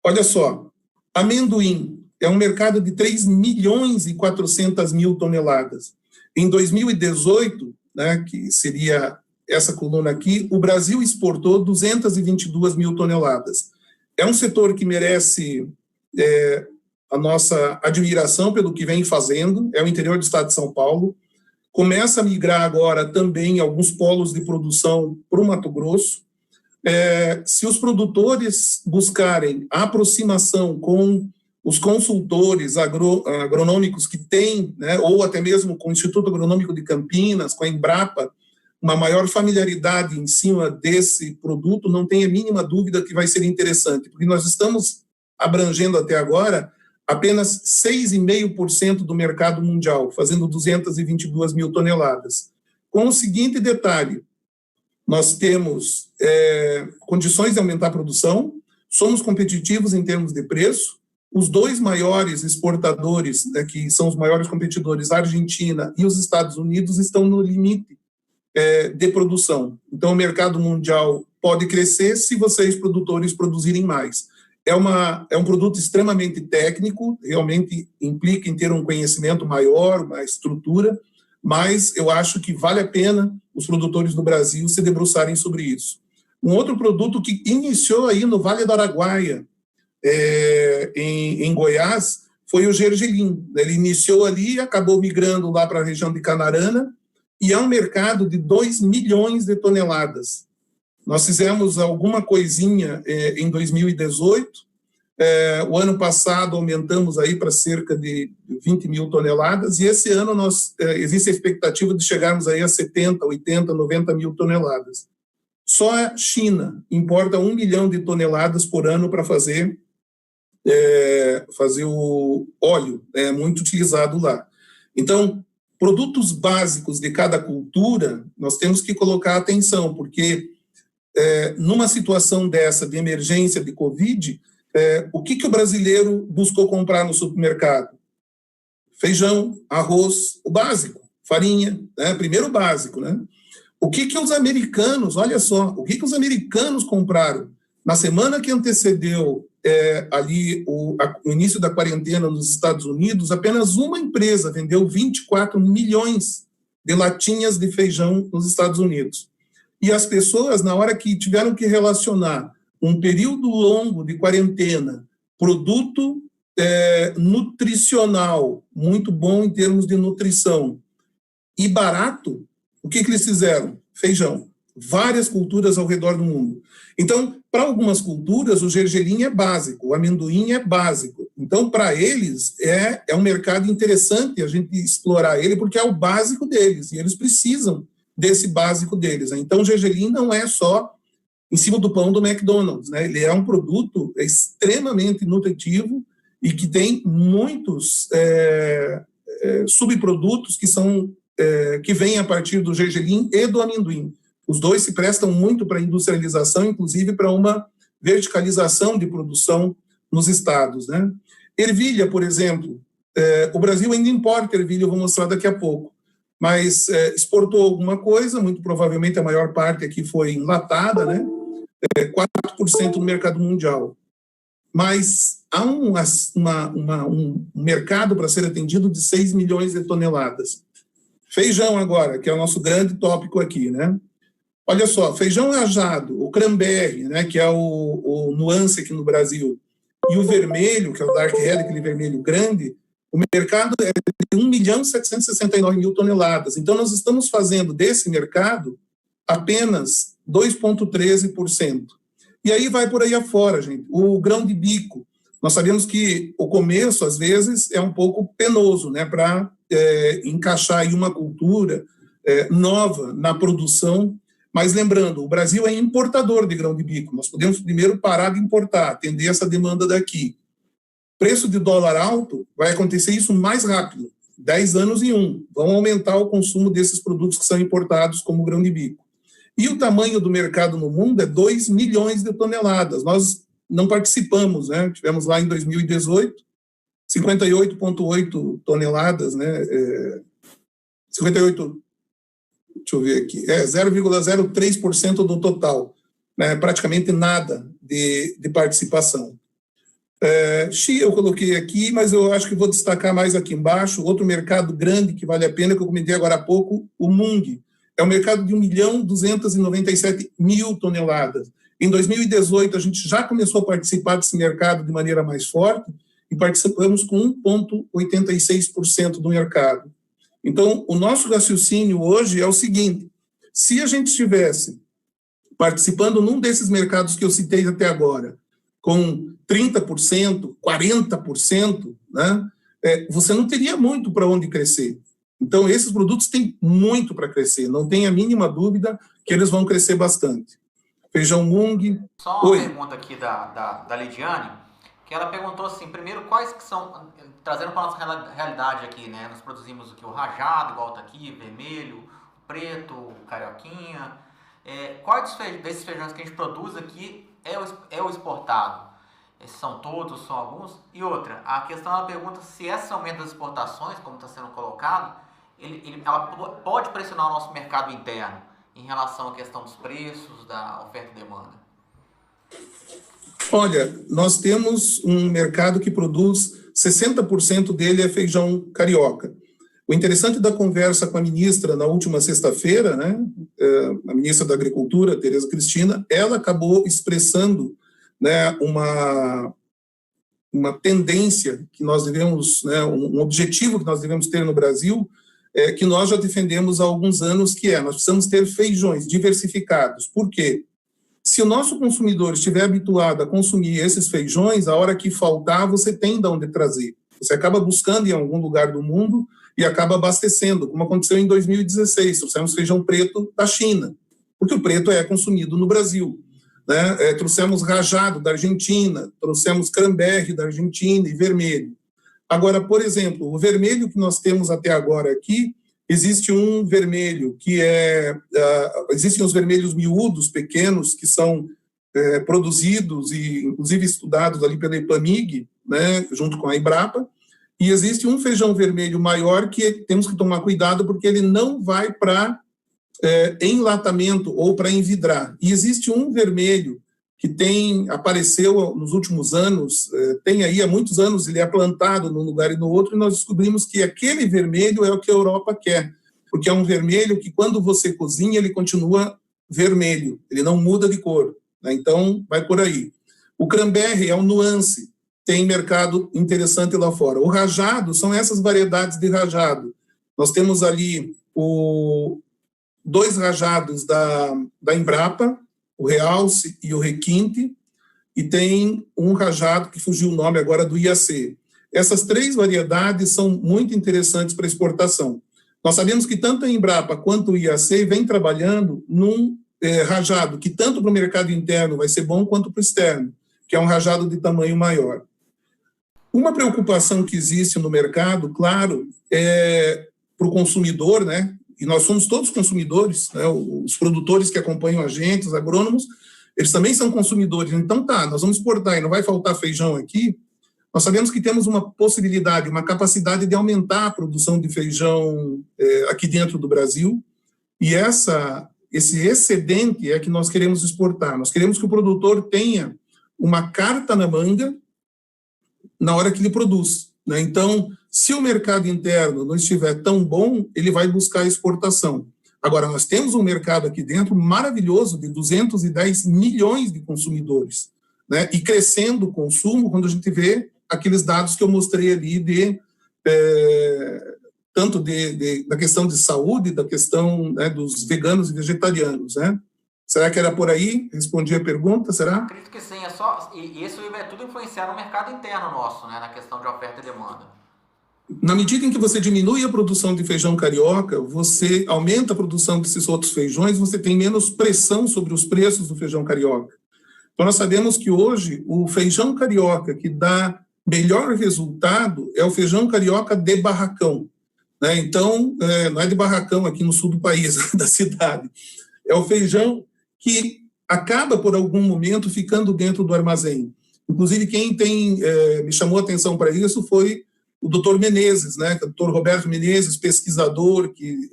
Olha só, amendoim é um mercado de 3 milhões e 400 mil toneladas. Em 2018, né, que seria essa coluna aqui, o Brasil exportou 222 mil toneladas. É um setor que merece a nossa admiração pelo que vem fazendo, é o interior do estado de São Paulo. Começa a migrar agora também alguns polos de produção para o Mato Grosso. Se os produtores buscarem a aproximação com os consultores agronômicos que têm, né, ou até mesmo com o Instituto Agronômico de Campinas, com a Embrapa, uma maior familiaridade em cima desse produto, não tem a mínima dúvida que vai ser interessante, porque nós estamos abrangendo até agora apenas 6,5% do mercado mundial, fazendo 222 mil toneladas. Com o seguinte detalhe, nós temos condições de aumentar a produção, somos competitivos em termos de preço, os dois maiores exportadores, né, que são os maiores competidores, a Argentina e os Estados Unidos, estão no limite de produção. Então, o mercado mundial pode crescer se vocês, produtores, produzirem mais. É um produto extremamente técnico, realmente implica em ter um conhecimento maior, uma estrutura, mas eu acho que vale a pena os produtores do Brasil se debruçarem sobre isso. Um outro produto que iniciou aí no Vale do Araguaia, em Goiás, foi o gergelim. Ele iniciou ali e acabou migrando lá para a região de Canarana, e é um mercado de 2 milhões de toneladas. Nós fizemos alguma coisinha em 2018, O ano passado aumentamos aí para cerca de 20 mil toneladas, e esse ano existe a expectativa de chegarmos aí a 70, 80, 90 mil toneladas. Só a China importa 1 milhão de toneladas por ano para fazer o óleo, muito utilizado lá. Então, produtos básicos de cada cultura, nós temos que colocar atenção, porque numa situação dessa de emergência de Covid, o que o brasileiro buscou comprar no supermercado? Feijão, arroz, o básico, farinha, primeiro o básico, né? O que os americanos, olha só, o que os americanos compraram? Na semana que antecedeu ali o início da quarentena nos Estados Unidos, apenas uma empresa vendeu 24 milhões de latinhas de feijão nos Estados Unidos. E as pessoas, na hora que tiveram que relacionar um período longo de quarentena, produto nutricional, muito bom em termos de nutrição, e barato, o que eles fizeram? Feijão. Várias culturas ao redor do mundo. Então, para algumas culturas, o gergelim é básico, o amendoim é básico. Então, para eles, é um mercado interessante a gente explorar ele, porque é o básico deles, e eles precisam desse básico deles. Então, o gergelim não é só em cima do pão do McDonald's, né? Ele é um produto extremamente nutritivo e que tem muitos subprodutos que vêm a partir do gergelim e do amendoim. Os dois se prestam muito para a industrialização, inclusive para uma verticalização de produção nos estados, né? Ervilha, por exemplo, o Brasil ainda importa ervilha, eu vou mostrar daqui a pouco, mas exportou alguma coisa, muito provavelmente a maior parte aqui foi enlatada, né? 4% no mercado mundial. Mas há um mercado para ser atendido de 6 milhões de toneladas. Feijão agora, que é o nosso grande tópico aqui, né? Olha só, feijão rajado, o cranberry, né, que é o nuance aqui no Brasil, e o vermelho, que é o dark red, aquele vermelho grande, o mercado é de 1.769.000 toneladas. Então, nós estamos fazendo desse mercado apenas 2,13%. E aí vai por aí afora, gente. O grão de bico, nós sabemos que o começo, às vezes, é um pouco penoso, né, para encaixar aí uma cultura nova na produção. Mas lembrando, o Brasil é importador de grão de bico. Nós podemos primeiro parar de importar, atender essa demanda daqui. Preço de dólar alto, vai acontecer isso mais rápido, 10 anos em um. Vão aumentar o consumo desses produtos que são importados como grão de bico. E o tamanho do mercado no mundo é 2 milhões de toneladas. Nós não participamos, né? Tivemos lá em 2018, 58,8 toneladas, né? 58, deixa eu ver aqui, 0,03% do total, né? Praticamente nada de participação. Chia eu coloquei aqui, mas eu acho que vou destacar mais aqui embaixo, outro mercado grande que vale a pena, que eu comentei agora há pouco, o Mung. É um mercado de 1.297.000 toneladas. Em 2018, a gente já começou a participar desse mercado de maneira mais forte e participamos com 1,86% do mercado. Então, o nosso raciocínio hoje é o seguinte: se a gente estivesse participando num desses mercados que eu citei até agora, com 30%, 40%, né, você não teria muito para onde crescer. Então, esses produtos têm muito para crescer, não tem a mínima dúvida que eles vão crescer bastante. Feijão Mung. Só uma pergunta aqui da Lidiane, que ela perguntou assim, primeiro, quais que são, trazendo para a nossa realidade aqui, né? Nós produzimos o rajado, igual está aqui, vermelho, preto, carioquinha. Quais desses feijões que a gente produz aqui é o exportado? São todos, são alguns? E outra, a questão, ela pergunta se esse aumento das exportações, como está sendo colocado, ela pode pressionar o nosso mercado interno em relação à questão dos preços, da oferta e demanda. Olha, nós temos um mercado que produz 60% dele é feijão carioca. O interessante da conversa com a ministra na última sexta-feira, né, a ministra da Agricultura, Tereza Cristina, ela acabou expressando, né, uma tendência que nós devemos, né, um objetivo que nós devemos ter no Brasil, que nós já defendemos há alguns anos, que nós precisamos ter feijões diversificados. Por quê? Se o nosso consumidor estiver habituado a consumir esses feijões, a hora que faltar, você tem de onde trazer. Você acaba buscando em algum lugar do mundo e acaba abastecendo, como aconteceu em 2016. Trouxemos feijão preto da China, porque o preto é consumido no Brasil. Né? Trouxemos rajado da Argentina, trouxemos cranberry da Argentina e vermelho. Agora, por exemplo, o vermelho que nós temos até agora aqui, existe um vermelho que existem os vermelhos miúdos, pequenos, que são produzidos e, inclusive, estudados ali pela Epamig, né, junto com a Embrapa, e existe um feijão vermelho maior que temos que tomar cuidado porque ele não vai para enlatamento ou para envidrar. E existe um vermelho que apareceu nos últimos anos, tem aí há muitos anos, ele é plantado num lugar e no outro, e nós descobrimos que aquele vermelho é o que a Europa quer, porque é um vermelho que, quando você cozinha, ele continua vermelho, ele não muda de cor, né? Então, vai por aí. O cranberry é um nuance, tem mercado interessante lá fora. O rajado são essas variedades de rajado. Nós temos ali dois rajados da Embrapa, o Realce e o Requinte, e tem um rajado que fugiu o nome agora do IAC. Essas três variedades são muito interessantes para exportação. Nós sabemos que tanto a Embrapa quanto o IAC vem trabalhando num rajado que tanto para o mercado interno vai ser bom quanto para o externo, que é um rajado de tamanho maior. Uma preocupação que existe no mercado, claro, é para o consumidor, né? E nós somos todos consumidores, né? Os produtores que acompanham a gente, os agrônomos, eles também são consumidores. Então, nós vamos exportar e não vai faltar feijão aqui. Nós sabemos que temos uma possibilidade, uma capacidade de aumentar a produção de feijão aqui dentro do Brasil, e esse excedente é que nós queremos exportar. Nós queremos que o produtor tenha uma carta na manga na hora que ele produz, né? Então, se o mercado interno não estiver tão bom, ele vai buscar exportação. Agora, nós temos um mercado aqui dentro maravilhoso de 210 milhões de consumidores, né? E crescendo o consumo quando a gente vê aqueles dados que eu mostrei ali tanto da questão de saúde, da questão, né, dos veganos e vegetarianos, né? Será que era por aí? Respondi a pergunta, será? Acredito que sim, e isso vai tudo influenciar no mercado interno nosso, né, na questão de oferta e demanda. Na medida em que você diminui a produção de feijão carioca, você aumenta a produção desses outros feijões, você tem menos pressão sobre os preços do feijão carioca. Então, nós sabemos que hoje o feijão carioca que dá melhor resultado é o feijão carioca de barracão, né? Então, não é de barracão aqui no sul do país, da cidade. É o feijão que acaba, por algum momento, ficando dentro do armazém. Inclusive, quem me chamou a atenção para isso foi o doutor Menezes, né? O doutor Roberto Menezes, pesquisador, que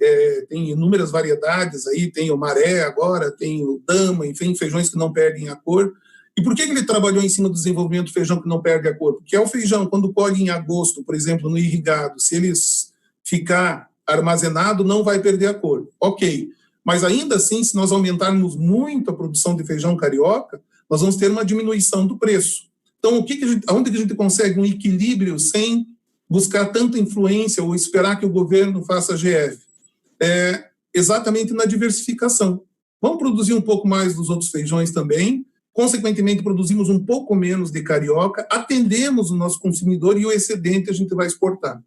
tem inúmeras variedades, aí tem o Maré agora, tem o Dama, enfim, feijões que não perdem a cor. E por que ele trabalhou em cima do desenvolvimento do feijão que não perde a cor? Porque é o feijão, quando colhe em agosto, por exemplo, no irrigado, se ele ficar armazenado, não vai perder a cor. Ok, mas ainda assim, se nós aumentarmos muito a produção de feijão carioca, nós vamos ter uma diminuição do preço. Então, onde que a gente consegue um equilíbrio sem buscar tanta influência ou esperar que o governo faça GF? Exatamente na diversificação. Vamos produzir um pouco mais dos outros feijões também, consequentemente produzimos um pouco menos de carioca, atendemos o nosso consumidor e o excedente a gente vai exportar.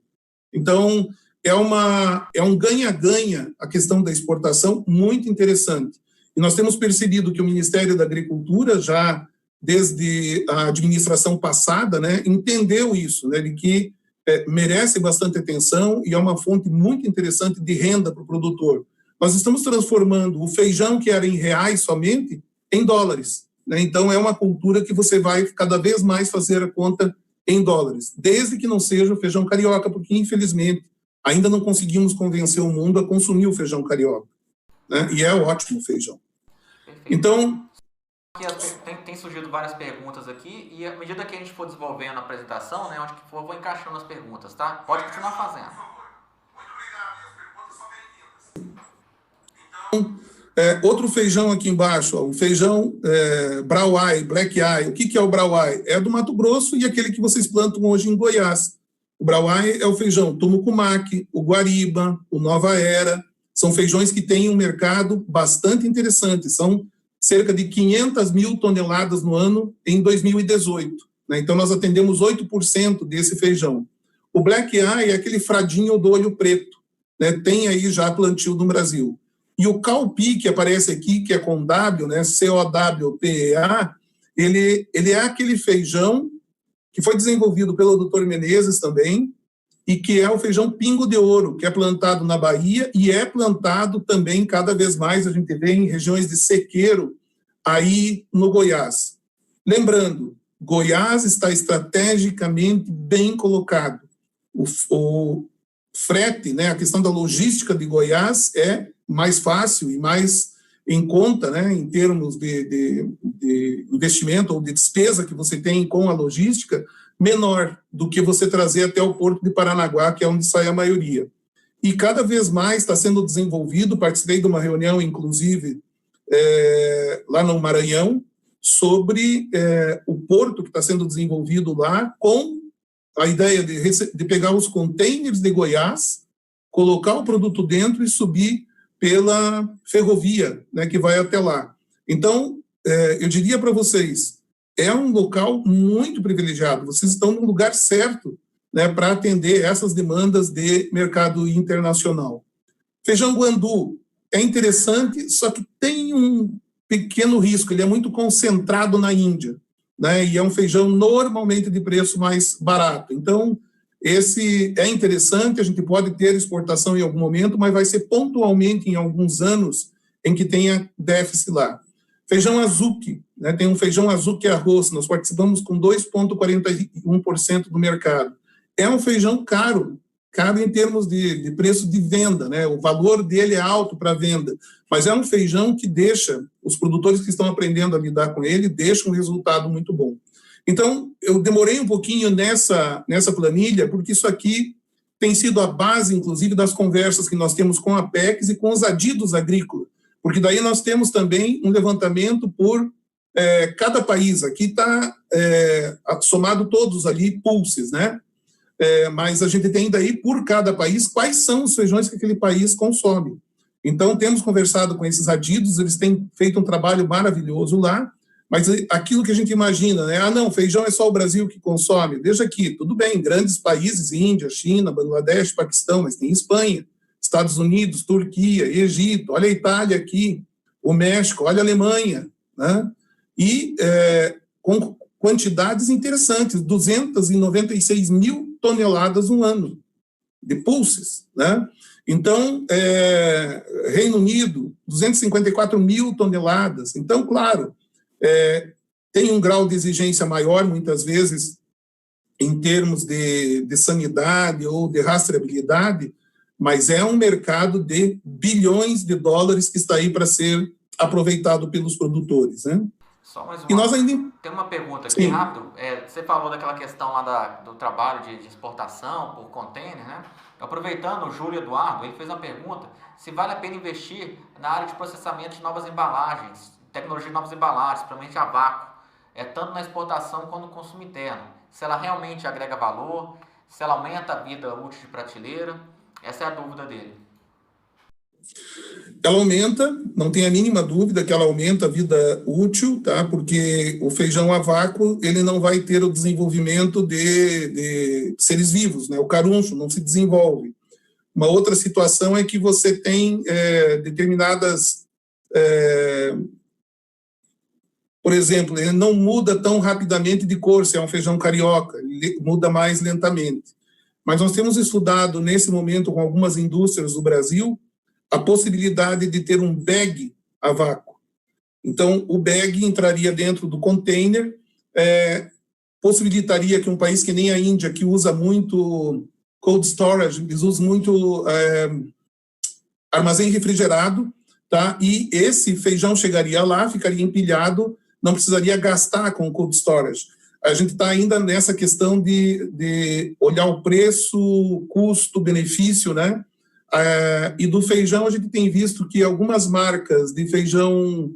Então, é um ganha-ganha a questão da exportação, muito interessante. E nós temos percebido que o Ministério da Agricultura, já desde a administração passada, né, entendeu isso, né, de que merece bastante atenção e é uma fonte muito interessante de renda para o produtor. Nós estamos transformando o feijão que era em reais somente em dólares, né? Então é uma cultura que você vai cada vez mais fazer a conta em dólares, desde que não seja o feijão carioca, porque infelizmente ainda não conseguimos convencer o mundo a consumir o feijão carioca, né? E é ótimo o feijão. Perfeito. Então, tem surgido várias perguntas aqui, e à medida que a gente for desenvolvendo a apresentação, né, onde que for, eu vou encaixando as perguntas, tá? Pode continuar fazendo. Então, outro feijão aqui embaixo, o feijão Brauai, Black Eye. O que é o Brauai? É do Mato Grosso e aquele que vocês plantam hoje em Goiás. O Brauai é o feijão Tumucumaque, o Guariba, o Nova Era. São feijões que têm um mercado bastante interessante, são cerca de 500 mil toneladas no ano em 2018. Né? Então, nós atendemos 8% desse feijão. O Black Eye é aquele fradinho do olho preto, né? Tem aí já plantio no Brasil. E o Cowpea, que aparece aqui, que é com W, né? COWPEA, ele é aquele feijão que foi desenvolvido pelo Dr. Menezes também, e que é o feijão pingo de ouro, que é plantado na Bahia e é plantado também, cada vez mais, a gente vê em regiões de sequeiro, aí no Goiás. Lembrando, Goiás está estrategicamente bem colocado. O frete, né, a questão da logística de Goiás é mais fácil e mais em conta, né, em termos de investimento ou de despesa que você tem com a logística, menor do que você trazer até o Porto de Paranaguá, que é onde sai a maioria. E cada vez mais está sendo desenvolvido, participei de uma reunião, inclusive, lá no Maranhão, sobre o porto que está sendo desenvolvido lá, com a ideia de pegar os containers de Goiás, colocar o produto dentro e subir pela ferrovia, né, que vai até lá. Então, eu diria para vocês, é um local muito privilegiado, vocês estão no lugar certo, né, para atender essas demandas de mercado internacional. Feijão guandu é interessante, só que tem um pequeno risco, ele é muito concentrado na Índia, né, e é um feijão normalmente de preço mais barato. Então, esse é interessante, a gente pode ter exportação em algum momento, mas vai ser pontualmente em alguns anos em que tenha déficit lá. Feijão azuki, né, tem um feijão azuki arroz, nós participamos com 2,41% do mercado. É um feijão caro em termos de preço de venda, né, o valor dele é alto para venda, mas é um feijão que deixa, os produtores que estão aprendendo a lidar com ele, deixa um resultado muito bom. Então, eu demorei um pouquinho nessa planilha, porque isso aqui tem sido a base, inclusive, das conversas que nós temos com a Apex e com os adidos agrícolas, porque daí nós temos também um levantamento por cada país. Aqui está somado todos ali, pulses, né? Mas a gente tem daí, por cada país, quais são os feijões que aquele país consome. Então, temos conversado com esses adidos, eles têm feito um trabalho maravilhoso lá, mas aquilo que a gente imagina, né? Ah, não, feijão é só o Brasil que consome. Veja aqui, tudo bem, grandes países, Índia, China, Bangladesh, Paquistão, mas tem Espanha, Estados Unidos, Turquia, Egito, olha a Itália aqui, o México, olha a Alemanha, né? E com quantidades interessantes, 296 mil toneladas no ano de pulses, né? Então, Reino Unido, 254 mil toneladas. Então, claro, tem um grau de exigência maior, muitas vezes, em termos de sanidade ou de rastreabilidade, mas é um mercado de bilhões de dólares que está aí para ser aproveitado pelos produtores, né? Só mais uma. E nós ainda... Tem uma pergunta aqui, rápido. Você falou daquela questão lá do trabalho de exportação por container, né? Aproveitando, o Júlio Eduardo, ele fez uma pergunta se vale a pena investir na área de processamento de novas embalagens, tecnologia de novas embalagens, principalmente a vácuo, tanto na exportação quanto no consumo interno. Se ela realmente agrega valor, se ela aumenta a vida útil de prateleira. Essa é a dúvida dele. Ela aumenta, não tem a mínima dúvida que ela aumenta a vida útil, tá? Porque o feijão a vácuo, ele não vai ter o desenvolvimento de seres vivos, né? O caruncho não se desenvolve. Uma outra situação é que você tem determinadas... por exemplo, ele não muda tão rapidamente de cor, se é um feijão carioca, ele muda mais lentamente. Mas nós temos estudado, nesse momento, com algumas indústrias do Brasil, a possibilidade de ter um bag a vácuo. Então, o bag entraria dentro do container, possibilitaria que um país que nem a Índia, que usa muito cold storage, eles usam muito armazém refrigerado, tá? E esse feijão chegaria lá, ficaria empilhado, não precisaria gastar com cold storage. A gente está ainda nessa questão de olhar o preço, custo, benefício, né? E do feijão a gente tem visto que algumas marcas de feijão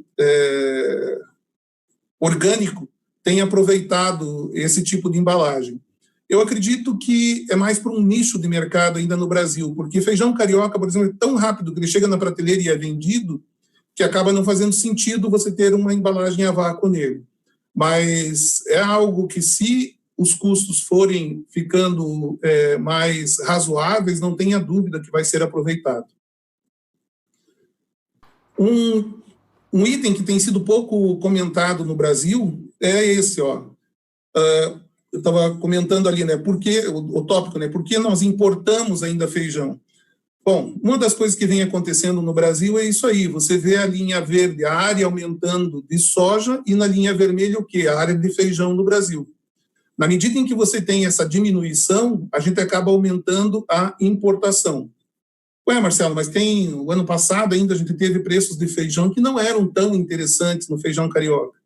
orgânico têm aproveitado esse tipo de embalagem. Eu acredito que é mais para um nicho de mercado ainda no Brasil, porque feijão carioca, por exemplo, é tão rápido que ele chega na prateleira e é vendido, que acaba não fazendo sentido você ter uma embalagem a vácuo nele. Mas é algo que, se os custos forem ficando mais razoáveis, não tenha dúvida que vai ser aproveitado. Um item que tem sido pouco comentado no Brasil é esse, ó. Eu estava comentando ali, né? O tópico, né? Por que nós importamos ainda feijão? Bom, uma das coisas que vem acontecendo no Brasil é isso aí. Você vê a linha verde, a área aumentando de soja, e na linha vermelha o quê? A área de feijão no Brasil. Na medida em que você tem essa diminuição, a gente acaba aumentando a importação. Ué, Marcelo, mas o ano passado ainda a gente teve preços de feijão que não eram tão interessantes no feijão carioca.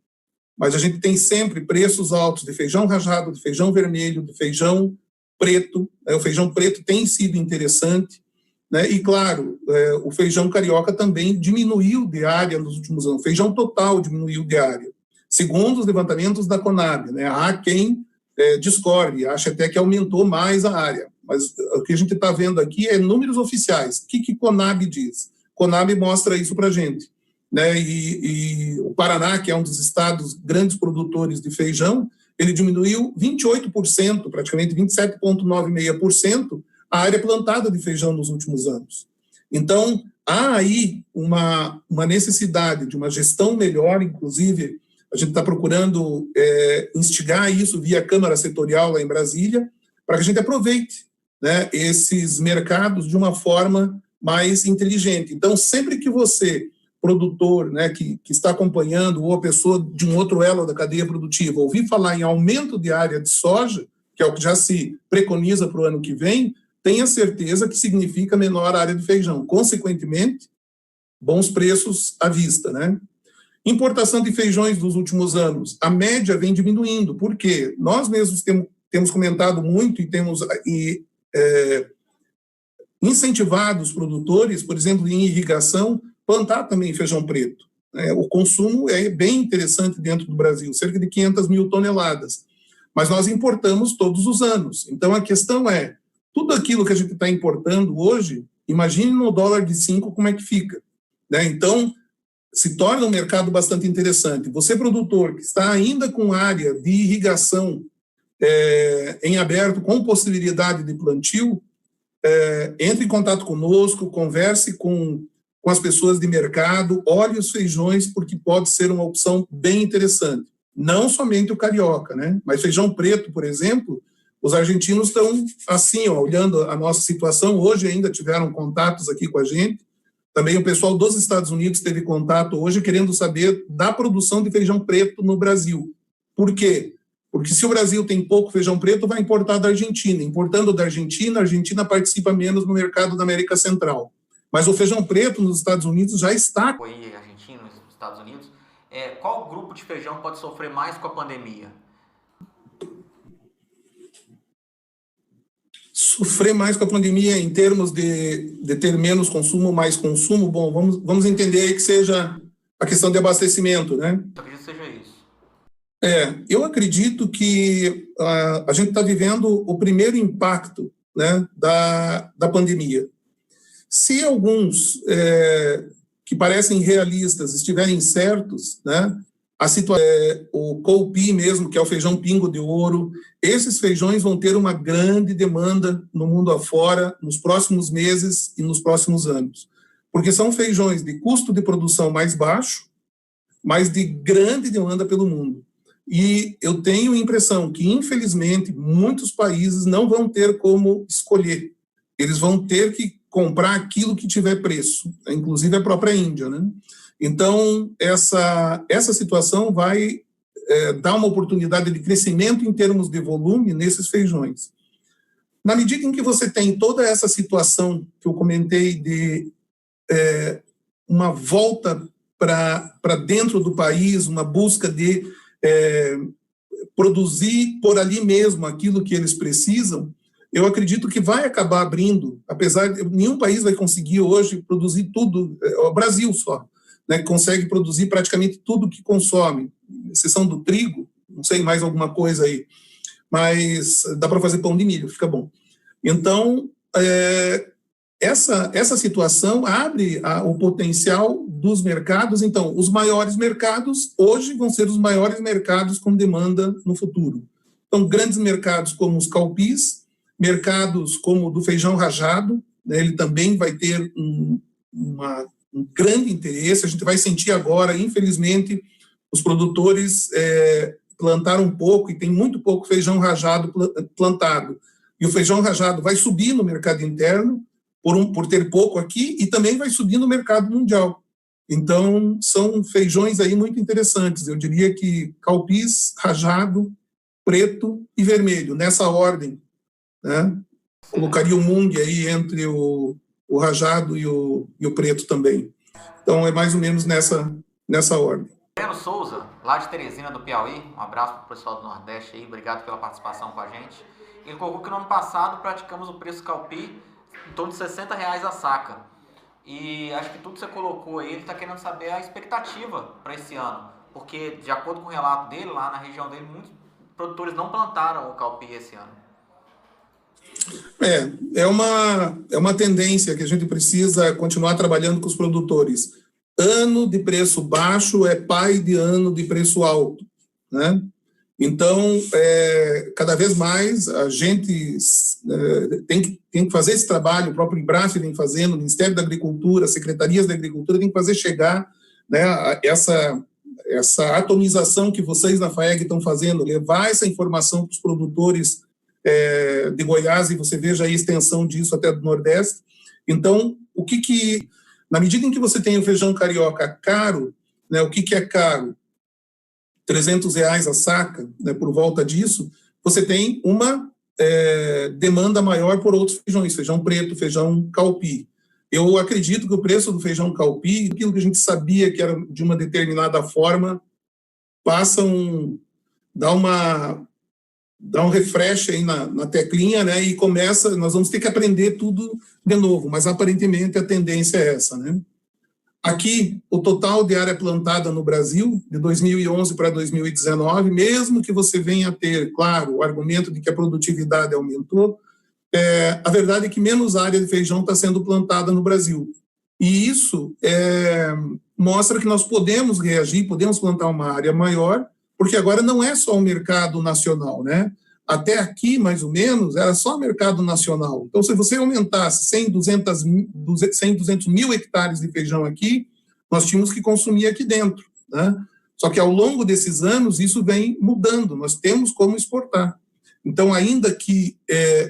Mas a gente tem sempre preços altos de feijão rajado, de feijão vermelho, de feijão preto. O feijão preto tem sido interessante, né? E, claro, o feijão carioca também diminuiu de área nos últimos anos. O feijão total diminuiu de área, segundo os levantamentos da Conab, né? Há quem discorde, acha até que aumentou mais a área. Mas o que a gente está vendo aqui é números oficiais. O que Conab diz? Conab mostra isso para a gente, né? E o Paraná, que é um dos estados grandes produtores de feijão, ele diminuiu 28%, praticamente 27,96%, a área plantada de feijão nos últimos anos. Então, há aí uma necessidade de uma gestão melhor, inclusive, a gente está procurando instigar isso via Câmara Setorial lá em Brasília, para que a gente aproveite, né, esses mercados de uma forma mais inteligente. Então, sempre que você, produtor, né, que está acompanhando, ou a pessoa de um outro elo da cadeia produtiva, ouvir falar em aumento de área de soja, que é o que já se preconiza para o ano que vem, tenha certeza que significa menor área de feijão. Consequentemente, bons preços à vista, né? Importação de feijões dos últimos anos, a média vem diminuindo. Por quê? Nós mesmos temos comentado muito e temos incentivado os produtores, por exemplo, em irrigação, plantar também feijão preto. O consumo é bem interessante dentro do Brasil, cerca de 500 mil toneladas. Mas nós importamos todos os anos. Então, a questão é, tudo aquilo que a gente está importando hoje, imagine no dólar de 5 como é que fica, né? Então, se torna um mercado bastante interessante. Você, produtor, que está ainda com área de irrigação em aberto, com possibilidade de plantio, entre em contato conosco, converse com as pessoas de mercado, olhe os feijões, porque pode ser uma opção bem interessante. Não somente o carioca, né? Mas feijão preto, por exemplo, os argentinos estão assim, ó, olhando a nossa situação. Hoje ainda tiveram contatos aqui com a gente. Também o pessoal dos Estados Unidos teve contato hoje querendo saber da produção de feijão preto no Brasil. Por quê? Porque se o Brasil tem pouco feijão preto, vai importar da Argentina. Importando da Argentina, a Argentina participa menos no mercado da América Central. Mas o feijão preto nos Estados Unidos já está... Aí, Argentina, nos Estados Unidos, qual grupo de feijão pode sofrer mais com a pandemia? Sofrer mais com a pandemia em termos de ter menos consumo, mais consumo, bom, vamos entender aí que seja a questão de abastecimento, né? Eu acredito que seja isso. Eu acredito que a gente está vivendo o primeiro impacto, né, da pandemia. Se alguns que parecem realistas estiverem certos, né, a situação, o coupi mesmo, que é o feijão pingo de ouro, esses feijões vão ter uma grande demanda no mundo afora nos próximos meses e nos próximos anos, porque são feijões de custo de produção mais baixo, mas de grande demanda pelo mundo. E eu tenho a impressão que, infelizmente, muitos países não vão ter como escolher. Eles vão ter que comprar aquilo que tiver preço, inclusive a própria Índia, né? Então, essa situação vai dar uma oportunidade de crescimento em termos de volume nesses feijões. Na medida em que você tem toda essa situação que eu comentei de uma volta para dentro do país, uma busca de produzir por ali mesmo aquilo que eles precisam, eu acredito que vai acabar abrindo, apesar de nenhum país vai conseguir hoje produzir tudo, o Brasil só, né, consegue produzir praticamente tudo que consome, exceção do trigo, não sei mais alguma coisa aí, mas dá para fazer pão de milho, fica bom. Então, essa situação abre o potencial dos mercados. Então, os maiores mercados hoje vão ser os maiores mercados com demanda no futuro. Então, grandes mercados como os calpis, mercados como o do feijão rajado, né, ele também vai ter um grande interesse. A gente vai sentir agora, infelizmente, os produtores plantaram pouco e tem muito pouco feijão rajado plantado. E o feijão rajado vai subir no mercado interno, por ter pouco aqui, e também vai subir no mercado mundial. Então, são feijões aí muito interessantes. Eu diria que calpis, rajado, preto e vermelho, nessa ordem, né? Colocaria o mung aí entre o rajado e o preto também. Então, é mais ou menos nessa ordem. Breno Souza, lá de Teresina, do Piauí, um abraço para o pessoal do Nordeste aí, obrigado pela participação com a gente. Ele colocou que no ano passado praticamos o preço calpi em torno de R$60 a saca. E acho que tudo que você colocou aí, ele está querendo saber a expectativa para esse ano. Porque, de acordo com o relato dele, lá na região dele, muitos produtores não plantaram o calpi esse ano. É uma tendência que a gente precisa continuar trabalhando com os produtores. Ano de preço baixo é pai de ano de preço alto, né? Então, cada vez mais a gente tem que fazer esse trabalho, o próprio IBRAF vem fazendo, o Ministério da Agricultura, as secretarias da Agricultura tem que fazer chegar, né, essa atomização que vocês na FAEG estão fazendo, levar essa informação para os produtores de Goiás, e você veja a extensão disso até do Nordeste. Então, na medida em que você tem o feijão carioca caro, né, o que é caro? R$300 a saca, né, por volta disso, você tem uma demanda maior por outros feijões, feijão preto, feijão calpi. Eu acredito que o preço do feijão calpi, aquilo que a gente sabia que era de uma determinada forma, dá um refresh aí na teclinha, né, e nós vamos ter que aprender tudo de novo, mas aparentemente a tendência é essa, né? Aqui, o total de área plantada no Brasil, de 2011 para 2019, mesmo que você venha a ter, claro, o argumento de que a produtividade aumentou, a verdade é que menos área de feijão está sendo plantada no Brasil. E isso mostra que nós podemos reagir, podemos plantar uma área maior, porque agora não é só o mercado nacional, né? Até aqui, mais ou menos, era só mercado nacional. Então, se você aumentasse 100, 200 mil hectares de feijão aqui, nós tínhamos que consumir aqui dentro, né? Só que ao longo desses anos, isso vem mudando, nós temos como exportar. Então, ainda que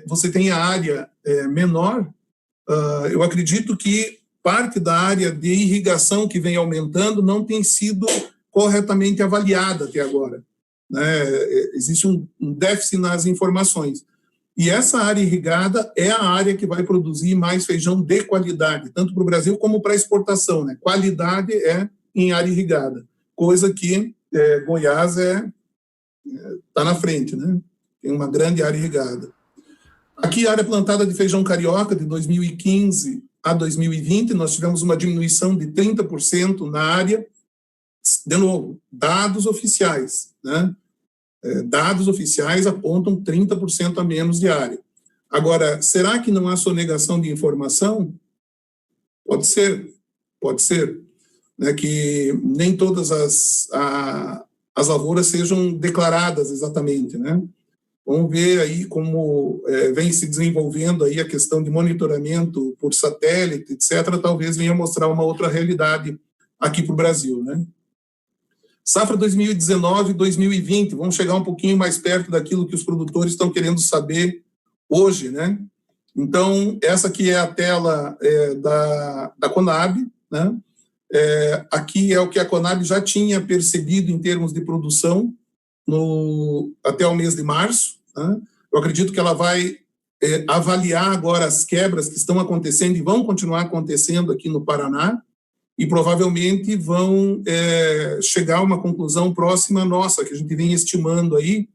você tenha área menor, eu acredito que parte da área de irrigação que vem aumentando não tem sido corretamente avaliada até agora, né? Existe um déficit nas informações. E essa área irrigada é a área que vai produzir mais feijão de qualidade, tanto para o Brasil como para a exportação, né? Qualidade é em área irrigada, coisa que Goiás está na frente, né? Tem uma grande área irrigada. Aqui, a área plantada de feijão carioca, de 2015 a 2020, nós tivemos uma diminuição de 30% na área. De novo, dados oficiais, né? Dados oficiais apontam 30% a menos de área. Agora, será que não há sonegação de informação? Pode ser, né, que nem todas as lavouras sejam declaradas exatamente, né? Vamos ver aí como vem se desenvolvendo aí a questão de monitoramento por satélite, etc., talvez venha mostrar uma outra realidade aqui para o Brasil, né? Safra 2019 e 2020, vamos chegar um pouquinho mais perto daquilo que os produtores estão querendo saber hoje, né? Então, essa aqui é a tela da Conab, né? Aqui é o que a Conab já tinha percebido em termos de produção até o mês de março, né? Eu acredito que ela vai avaliar agora as quebras que estão acontecendo e vão continuar acontecendo aqui no Paraná, e provavelmente vão chegar a uma conclusão próxima nossa, que a gente vem estimando aí,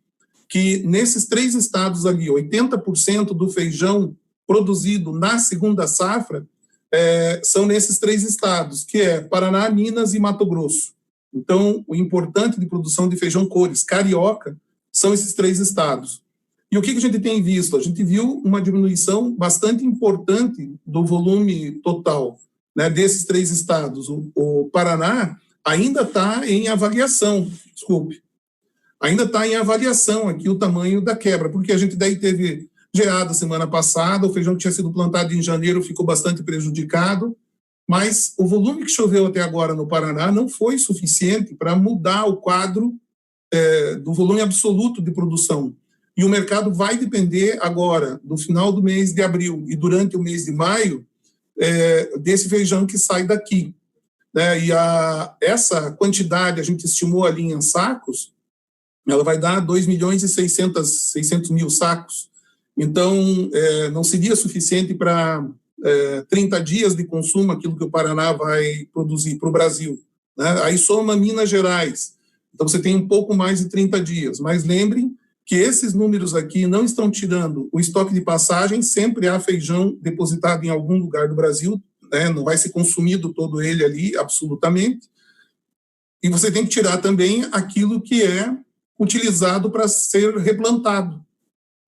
que nesses 3 estados ali, 80% do feijão produzido na segunda safra são nesses 3 estados, que é Paraná, Minas e Mato Grosso. Então, o importante de produção de feijão cores carioca são esses 3 estados. E o que a gente tem visto? A gente viu uma diminuição bastante importante do volume total, né, desses 3 estados. O Paraná ainda está em avaliação, desculpe, ainda está em avaliação aqui o tamanho da quebra, porque a gente daí teve geada semana passada, o feijão que tinha sido plantado em janeiro ficou bastante prejudicado, mas o volume que choveu até agora no Paraná não foi suficiente para mudar o quadro do volume absoluto de produção. E o mercado vai depender agora, do final do mês de abril e durante o mês de maio, desse feijão que sai daqui. Né? E essa quantidade, a gente estimou ali em sacos, ela vai dar 2 milhões e 600 mil sacos. Então, não seria suficiente para 30 dias de consumo, aquilo que o Paraná vai produzir para o Brasil. Né? Aí soma Minas Gerais. Então, você tem um pouco mais de 30 dias. Mas lembrem que esses números aqui não estão tirando o estoque de passagem, sempre há feijão depositado em algum lugar do Brasil, né? Não vai ser consumido todo ele ali, absolutamente. E você tem que tirar também aquilo que é utilizado para ser replantado.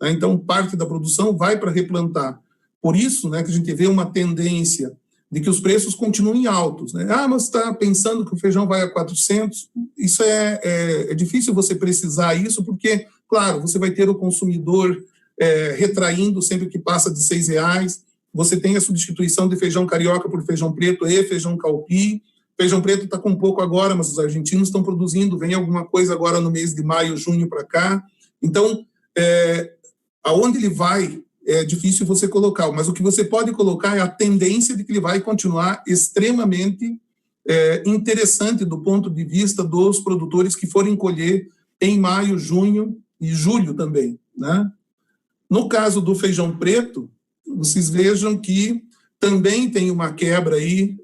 Né? Então, parte da produção vai para replantar. Por isso, né, que a gente vê uma tendência de que os preços continuem altos. Né? Mas está pensando que o feijão vai a 400? Isso é difícil você precisar isso, porque, claro, você vai ter o consumidor retraindo sempre que passa de R$6. Você tem a substituição de feijão carioca por feijão preto e feijão calpi. Feijão preto está com um pouco agora, mas os argentinos estão produzindo, vem alguma coisa agora no mês de maio, junho para cá. Então, aonde ele vai, é difícil você colocar, mas o que você pode colocar é a tendência de que ele vai continuar extremamente interessante do ponto de vista dos produtores que forem colher em maio, junho e julho também. Né? No caso do feijão preto, vocês vejam que também tem uma quebra aí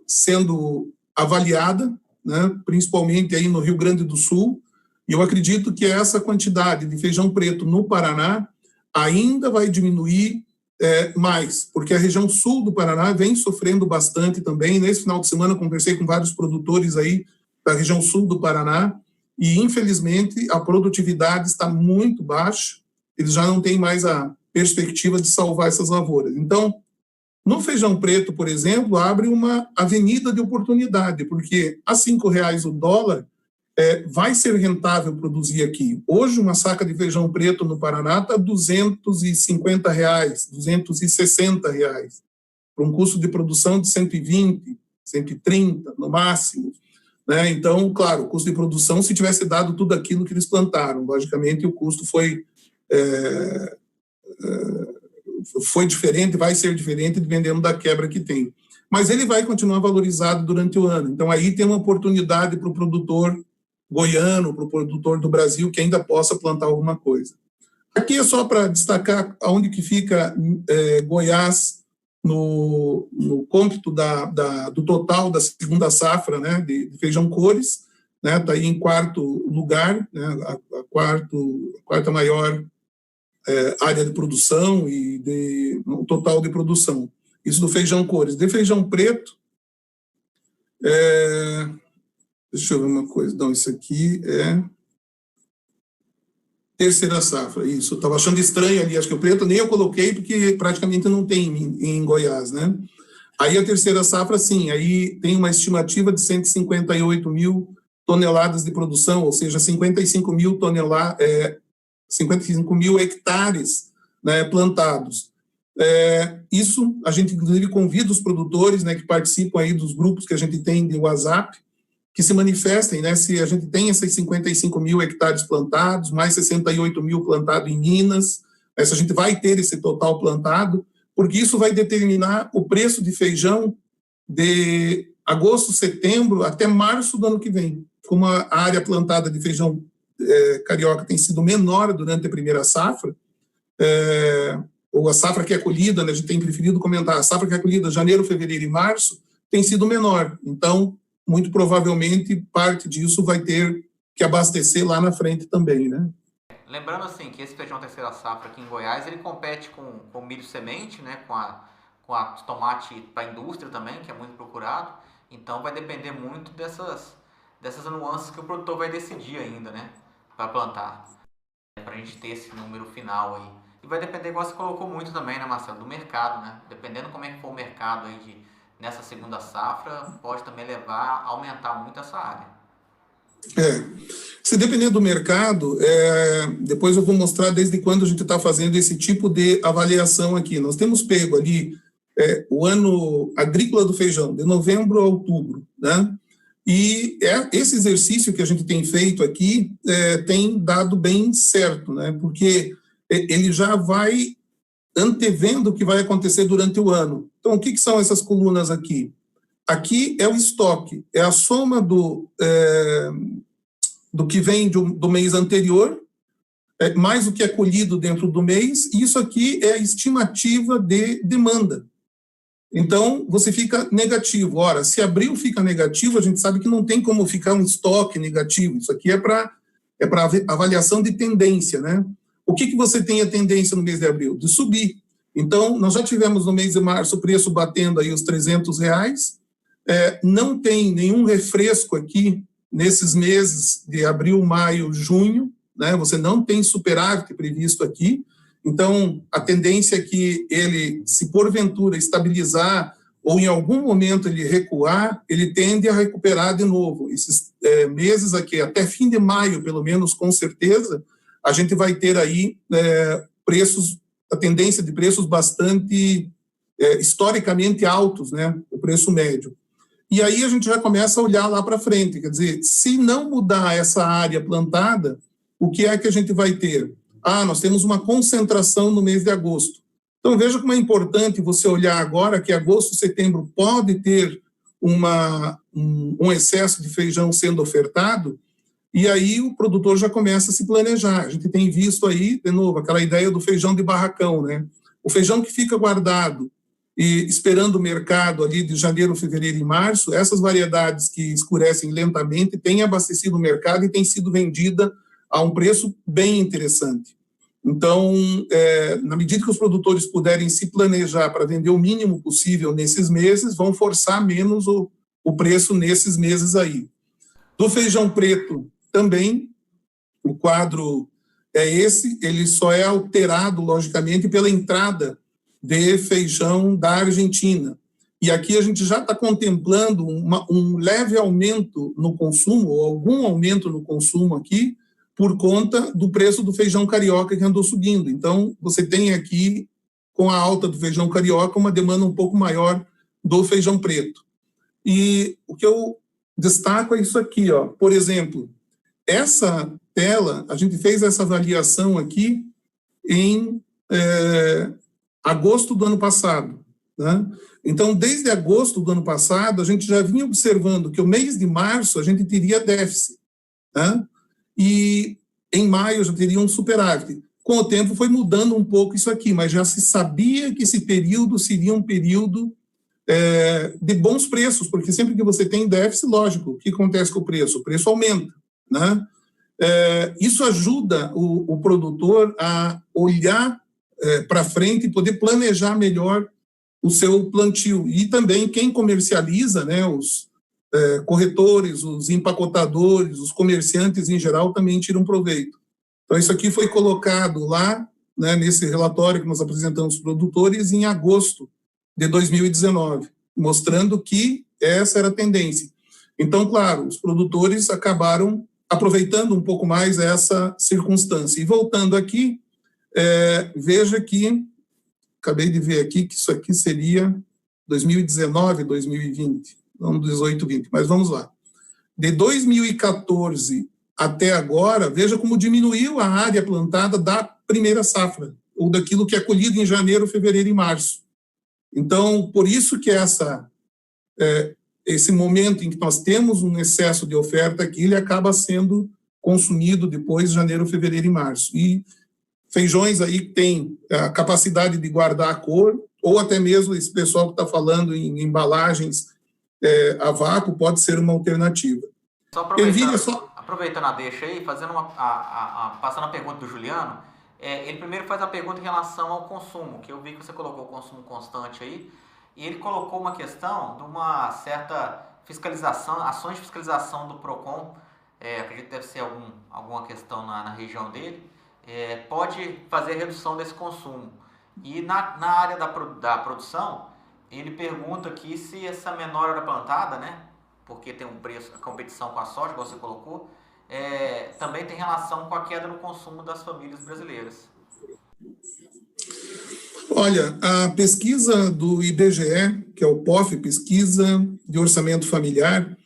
sendo avaliada, né, principalmente aí no Rio Grande do Sul, e eu acredito que essa quantidade de feijão preto no Paraná ainda vai diminuir mais, porque a região sul do Paraná vem sofrendo bastante também. Nesse final de semana, conversei com vários produtores aí da região sul do Paraná, e infelizmente a produtividade está muito baixa, eles já não têm mais a perspectiva de salvar essas lavouras. Então, no feijão preto, por exemplo, abre uma avenida de oportunidade, porque a R$5 o dólar vai ser rentável produzir aqui. Hoje, uma saca de feijão preto no Paraná está R$250, R$260, para um custo de produção de 120, 130 no máximo. Né? Então, claro, o custo de produção, se tivesse dado tudo aquilo que eles plantaram, logicamente o custo foi diferente, vai ser diferente dependendo da quebra que tem. Mas ele vai continuar valorizado durante o ano. Então, aí tem uma oportunidade para o produtor goiano, para o produtor do Brasil, que ainda possa plantar alguma coisa. Aqui é só para destacar onde que fica Goiás no cômputo do total da segunda safra, né, de feijão cores, né, está aí em 4º lugar, né, a quarta maior área de produção e no total de produção. Isso do feijão cores. De feijão preto, deixa eu ver uma coisa. Não, isso aqui é terceira safra. Isso, eu estava achando estranho ali. Acho que o preto nem eu coloquei, porque praticamente não tem em Goiás, né? Aí a terceira safra, sim, aí tem uma estimativa de 158 mil toneladas de produção, ou seja, 55 mil hectares, né, plantados. Isso a gente, inclusive, convida os produtores, né, que participam aí dos grupos que a gente tem de WhatsApp, que se manifestem, né, se a gente tem esses 55 mil hectares plantados, mais 68 mil plantados em Minas, se a gente vai ter esse total plantado, porque isso vai determinar o preço de feijão de agosto, setembro, até março do ano que vem. Como a área plantada de feijão carioca tem sido menor durante a primeira safra, ou a safra que é colhida, né, a gente tem preferido comentar, a safra que é colhida janeiro, fevereiro e março, tem sido menor. Então, muito provavelmente, parte disso vai ter que abastecer lá na frente também, né? Lembrando assim que esse feijão terceira safra aqui em Goiás, ele compete com milho semente, né, com a tomate para indústria também, que é muito procurado. Então vai depender muito dessas nuances que o produtor vai decidir ainda, né, para plantar. para a gente ter esse número final aí. E vai depender, igual você colocou muito também, né, Marcelo, do mercado, né? Dependendo como é que for o mercado aí nessa segunda safra, pode também levar a aumentar muito essa área. Se depender do mercado, depois eu vou mostrar desde quando a gente está fazendo esse tipo de avaliação aqui. Nós temos pego ali o ano agrícola do feijão, de novembro a outubro, né? E esse exercício que a gente tem feito aqui tem dado bem certo, né? Porque ele já vai antevendo o que vai acontecer durante o ano. Então, o que são essas colunas aqui? Aqui é o estoque, é a soma do que vem do mês anterior, mais o que é colhido dentro do mês, e isso aqui é a estimativa de demanda. Então, você fica negativo. Ora, se abril fica negativo, a gente sabe que não tem como ficar um estoque negativo. Isso aqui é para avaliação de tendência, né? O que você tem a tendência no mês de abril? De subir. Então, nós já tivemos no mês de março o preço batendo aí os R$300, não tem nenhum refresco aqui nesses meses de abril, maio, junho, né? Você não tem superávit previsto aqui. Então, a tendência é que ele, se porventura estabilizar ou em algum momento ele recuar, ele tende a recuperar de novo. Esses meses aqui, até fim de maio, pelo menos, com certeza, a gente vai ter aí preços, a tendência de preços bastante historicamente altos, né? O preço médio. E aí a gente já começa a olhar lá para frente, quer dizer, se não mudar essa área plantada, o que é que a gente vai ter? Nós temos uma concentração no mês de agosto. Então, veja como é importante você olhar agora que agosto, setembro pode ter um excesso de feijão sendo ofertado, e aí o produtor já começa a se planejar. A gente tem visto aí, de novo, aquela ideia do feijão de barracão, né? O feijão que fica guardado e esperando o mercado ali de janeiro, fevereiro e março, essas variedades que escurecem lentamente têm abastecido o mercado e têm sido vendida a um preço bem interessante. Então, na medida que os produtores puderem se planejar para vender o mínimo possível nesses meses, vão forçar menos o preço nesses meses aí. Do feijão preto também, o quadro é esse, ele só é alterado, logicamente, pela entrada de feijão da Argentina. E aqui a gente já está contemplando um leve aumento no consumo, ou algum aumento no consumo aqui, por conta do preço do feijão carioca que andou subindo. Então, você tem aqui, com a alta do feijão carioca, uma demanda um pouco maior do feijão preto. E o que eu destaco é isso aqui, ó. Por exemplo, essa tela, a gente fez essa avaliação aqui em agosto do ano passado, né? Então, desde agosto do ano passado, a gente já vinha observando que o mês de março a gente teria déficit, né? E em maio já teria um superávit. Com o tempo foi mudando um pouco isso aqui, mas já se sabia que esse período seria um período de bons preços, porque sempre que você tem déficit, lógico, o que acontece com o preço? O preço aumenta, né? Isso ajuda o produtor a olhar para frente e poder planejar melhor o seu plantio. E também quem comercializa, né, os corretores, os empacotadores, os comerciantes em geral também tiram proveito. Então, isso aqui foi colocado lá, né, nesse relatório que nós apresentamos aos produtores em agosto de 2019, mostrando que essa era a tendência. Então, claro, os produtores acabaram aproveitando um pouco mais essa circunstância. E voltando aqui, veja que, acabei de ver aqui que isso aqui seria 2019, 2020. Não 18, 20, mas vamos lá. De 2014 até agora, veja como diminuiu a área plantada da primeira safra, ou daquilo que é colhido em janeiro, fevereiro e março. Então, por isso que esse momento em que nós temos um excesso de oferta aqui, ele acaba sendo consumido depois de janeiro, fevereiro e março. E feijões aí que têm a capacidade de guardar a cor, ou até mesmo esse pessoal que está falando em embalagens a vácuo pode ser uma alternativa. Só aproveitando a deixa aí, passando a pergunta do Juliano, ele primeiro faz a pergunta em relação ao consumo, que eu vi que você colocou o consumo constante aí, e ele colocou uma questão de uma certa fiscalização, ações de fiscalização do PROCON, acredito que deve ser alguma questão na região dele, pode fazer a redução desse consumo. E na área da produção, ele pergunta aqui se essa menor hora plantada, né, porque tem um preço, a competição com a soja, que você colocou, também tem relação com a queda no consumo das famílias brasileiras. Olha, a pesquisa do IBGE, que é o POF, Pesquisa de Orçamento Familiar,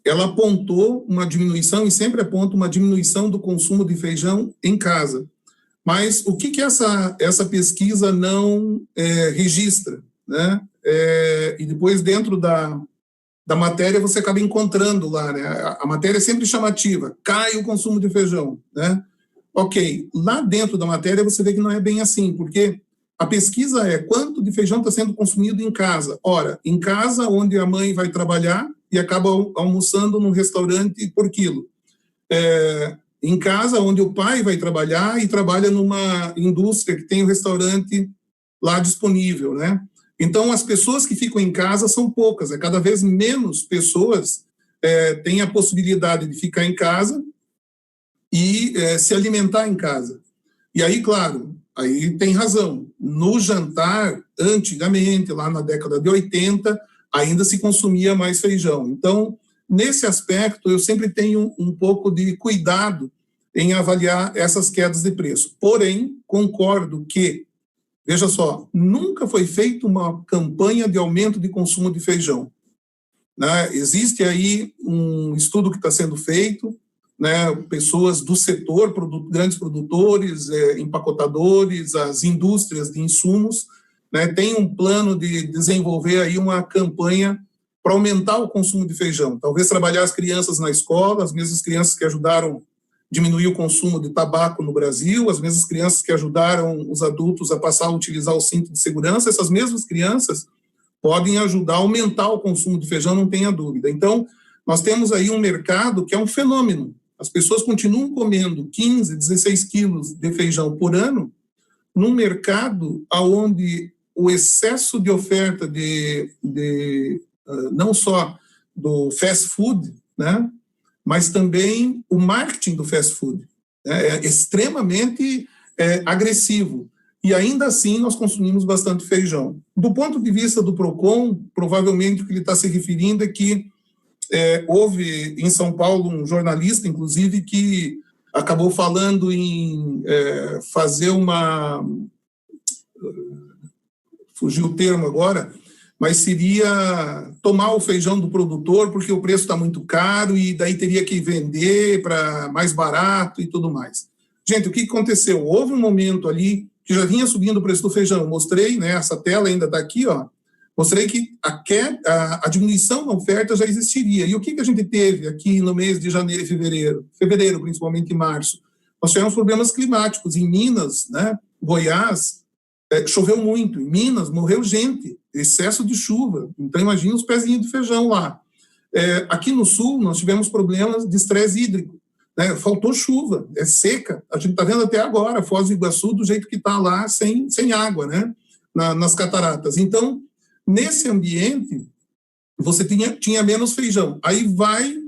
ela apontou uma diminuição, e sempre aponta uma diminuição do consumo de feijão em casa. Mas o que essa pesquisa não registra, né? E depois, dentro da matéria, você acaba encontrando lá, né? A matéria é sempre chamativa, cai o consumo de feijão, né? Ok, lá dentro da matéria você vê que não é bem assim, porque a pesquisa é quanto de feijão está sendo consumido em casa. Ora, em casa, onde a mãe vai trabalhar e acaba almoçando num restaurante por quilo. Em casa, onde o pai vai trabalhar e trabalha numa indústria que tem um restaurante lá disponível, né? Então, as pessoas que ficam em casa são poucas, cada vez menos pessoas têm a possibilidade de ficar em casa e se alimentar em casa. E aí, claro, aí tem razão. No jantar, antigamente, lá na década de 80, ainda se consumia mais feijão. Então, nesse aspecto, eu sempre tenho um pouco de cuidado em avaliar essas quedas de preço. Porém, concordo que, veja só, nunca foi feita uma campanha de aumento de consumo de feijão, né? Existe aí um estudo que está sendo feito, né, pessoas do setor, grandes produtores, empacotadores, as indústrias de insumos, né, tem um plano de desenvolver aí uma campanha para aumentar o consumo de feijão. Talvez trabalhar as crianças na escola, as mesmas crianças que ajudaram a diminuir o consumo de tabaco no Brasil, as mesmas crianças que ajudaram os adultos a passar a utilizar o cinto de segurança, essas mesmas crianças podem ajudar a aumentar o consumo de feijão, não tenha dúvida. Então, nós temos aí um mercado que é um fenômeno. As pessoas continuam comendo 15, 16 quilos de feijão por ano, num mercado onde o excesso de oferta não só do fast food, né, mas também o marketing do fast food é extremamente agressivo. E ainda assim nós consumimos bastante feijão. Do ponto de vista do PROCON, provavelmente o que ele está se referindo é que houve em São Paulo um jornalista, inclusive, que acabou falando em fazer fugiu o termo agora, mas seria tomar o feijão do produtor porque o preço está muito caro e daí teria que vender para mais barato e tudo mais. Gente, o que aconteceu? Houve um momento ali que já vinha subindo o preço do feijão. Eu mostrei, né, essa tela ainda está aqui, ó. Mostrei que a diminuição na oferta já existiria. E o que a gente teve aqui no mês de janeiro e fevereiro, principalmente em março? Nós tivemos problemas climáticos. Em Minas, né, Goiás, choveu muito. Em Minas, morreu gente, excesso de chuva. Então, imagina os pezinhos de feijão lá. Aqui no Sul, nós tivemos problemas de estresse hídrico. Né, faltou chuva, é seca. A gente está vendo até agora Foz do Iguaçu do jeito que está lá, sem água, né, nas cataratas. Então, nesse ambiente, você tinha menos feijão. Aí vai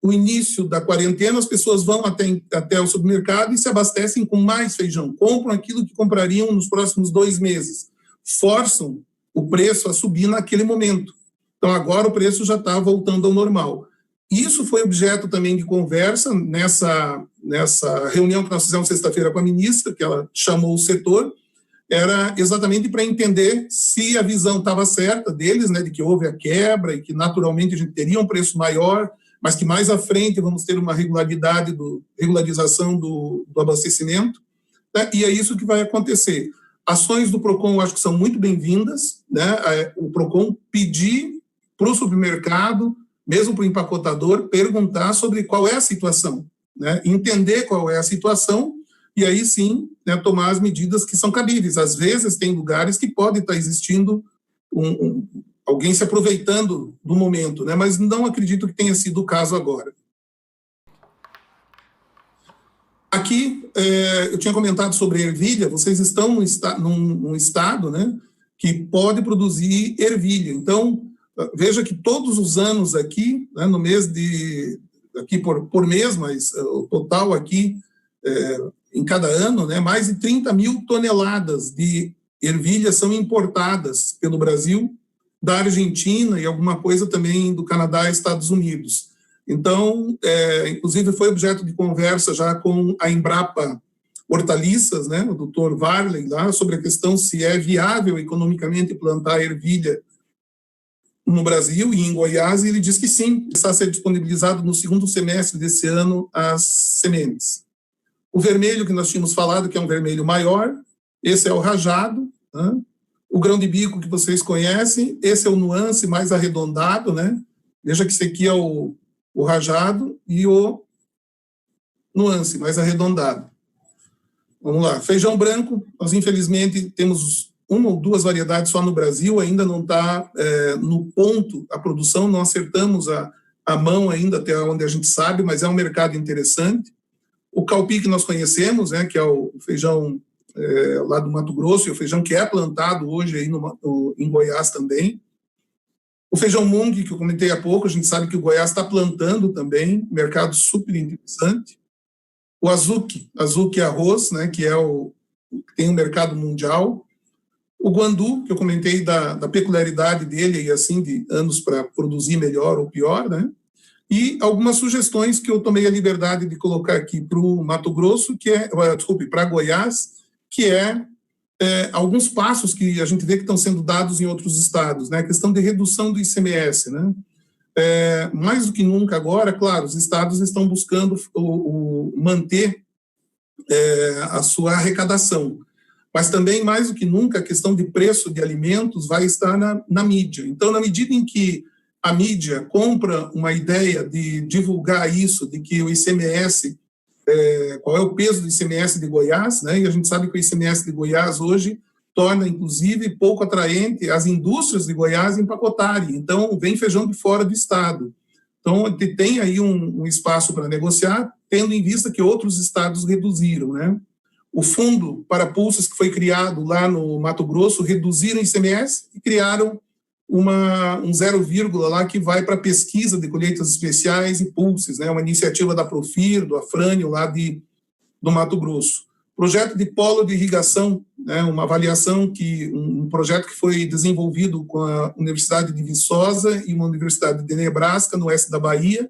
o início da quarentena, as pessoas vão até o supermercado e se abastecem com mais feijão, compram aquilo que comprariam nos próximos 2 meses, forçam o preço a subir naquele momento. Então, agora o preço já está voltando ao normal. Isso foi objeto também de conversa nessa reunião que nós fizemos sexta-feira com a ministra, que ela chamou o setor, era exatamente para entender se a visão estava certa deles, né, de que houve a quebra e que naturalmente a gente teria um preço maior, mas que mais à frente vamos ter uma regularização do abastecimento, né, e é isso que vai acontecer. Ações do PROCON eu acho que são muito bem-vindas, né, o PROCON pedir para o supermercado, mesmo para o empacotador, perguntar sobre qual é a situação, né, entender qual é a situação, e aí sim, né, tomar as medidas que são cabíveis. Às vezes tem lugares que pode estar existindo alguém se aproveitando do momento, né, mas não acredito que tenha sido o caso agora. Aqui, eu tinha comentado sobre a ervilha, vocês estão num estado, né, que pode produzir ervilha. Então, veja que todos os anos aqui, né, no mês aqui por mês, mas o total aqui, em cada ano, né, mais de 30 mil toneladas de ervilha são importadas pelo Brasil, da Argentina e alguma coisa também do Canadá e Estados Unidos. Então, inclusive foi objeto de conversa já com a Embrapa Hortaliças, né, o doutor Varley, lá, sobre a questão se é viável economicamente plantar ervilha no Brasil e em Goiás, e ele diz que sim, está a ser disponibilizado no segundo semestre desse ano as sementes. O vermelho que nós tínhamos falado, que é um vermelho maior, esse é o rajado, né? O grão de bico que vocês conhecem, esse é o nuance mais arredondado, né? Veja que esse aqui é o rajado e o nuance mais arredondado. Vamos lá, feijão branco, nós infelizmente temos uma ou duas variedades só no Brasil, ainda não está no ponto a produção, não acertamos a mão ainda até onde a gente sabe, mas é um mercado interessante. O calpi que nós conhecemos, né, que é o feijão lá do Mato Grosso, e o feijão que é plantado hoje aí em Goiás também. O feijão mung, que eu comentei há pouco, a gente sabe que o Goiás está plantando também, mercado super interessante. O azuki arroz, né, que tem um mercado mundial. O guandu, que eu comentei da peculiaridade dele e assim de anos para produzir melhor ou pior, né? E algumas sugestões que eu tomei a liberdade de colocar aqui para o Mato Grosso, para Goiás, que alguns passos que a gente vê que estão sendo dados em outros estados, né? A questão de redução do ICMS, né? Mais do que nunca agora, claro, os estados estão buscando manter a sua arrecadação, mas também, mais do que nunca, a questão de preço de alimentos vai estar na mídia. Então, na medida em que a mídia compra uma ideia de divulgar isso, de que o ICMS, qual é o peso do ICMS de Goiás, né? E a gente sabe que o ICMS de Goiás hoje torna, inclusive, pouco atraente as indústrias de Goiás empacotarem. Então, vem feijão de fora do estado. Então, tem aí um espaço para negociar, tendo em vista que outros estados reduziram, né? O fundo para pulsas que foi criado lá no Mato Grosso reduziram o ICMS e criaram um 0, lá que vai para pesquisa de colheitas especiais e pulses, né? Uma iniciativa da Profir, do Afrânio, lá do Mato Grosso. Projeto de polo de irrigação, né? Uma avaliação um projeto que foi desenvolvido com a Universidade de Viçosa e uma Universidade de Nebraska, no oeste da Bahia,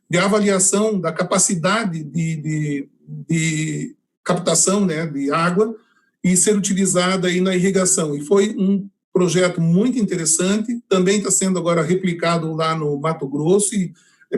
de avaliação da capacidade de captação, né, de água e ser utilizada aí na irrigação. E foi um projeto muito interessante, também está sendo agora replicado lá no Mato Grosso e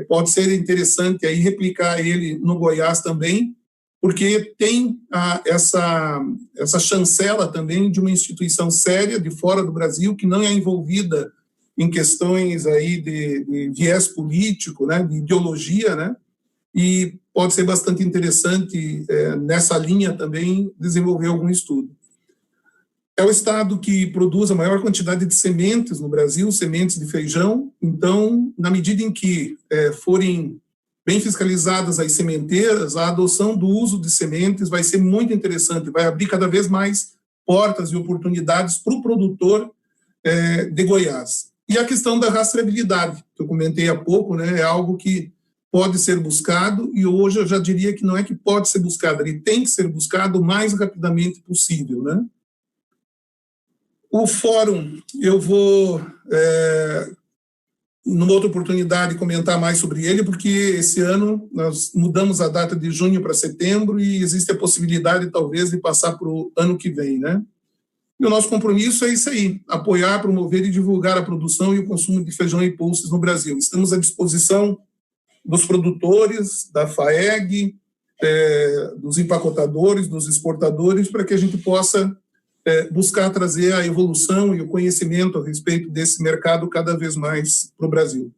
pode ser interessante aí replicar ele no Goiás também, porque tem essa chancela também de uma instituição séria de fora do Brasil, que não é envolvida em questões aí de viés político, né, de ideologia, né, e pode ser bastante interessante nessa linha também desenvolver algum estudo. É o estado que produz a maior quantidade de sementes no Brasil, sementes de feijão. Então, na medida em que forem bem fiscalizadas as sementeiras, a adoção do uso de sementes vai ser muito interessante, vai abrir cada vez mais portas e oportunidades para o produtor de Goiás. E a questão da rastreabilidade, que eu comentei há pouco, né, é algo que pode ser buscado, e hoje eu já diria que não é que pode ser buscado, ele tem que ser buscado o mais rapidamente possível, né? O fórum, eu vou, numa outra oportunidade, comentar mais sobre ele, porque esse ano nós mudamos a data de junho para setembro e existe a possibilidade, talvez, de passar para o ano que vem, né? E o nosso compromisso é isso aí, apoiar, promover e divulgar a produção e o consumo de feijão e pulses no Brasil. Estamos à disposição dos produtores, da FAEG, dos empacotadores, dos exportadores, para que a gente possa buscar trazer a evolução e o conhecimento a respeito desse mercado cada vez mais para o Brasil.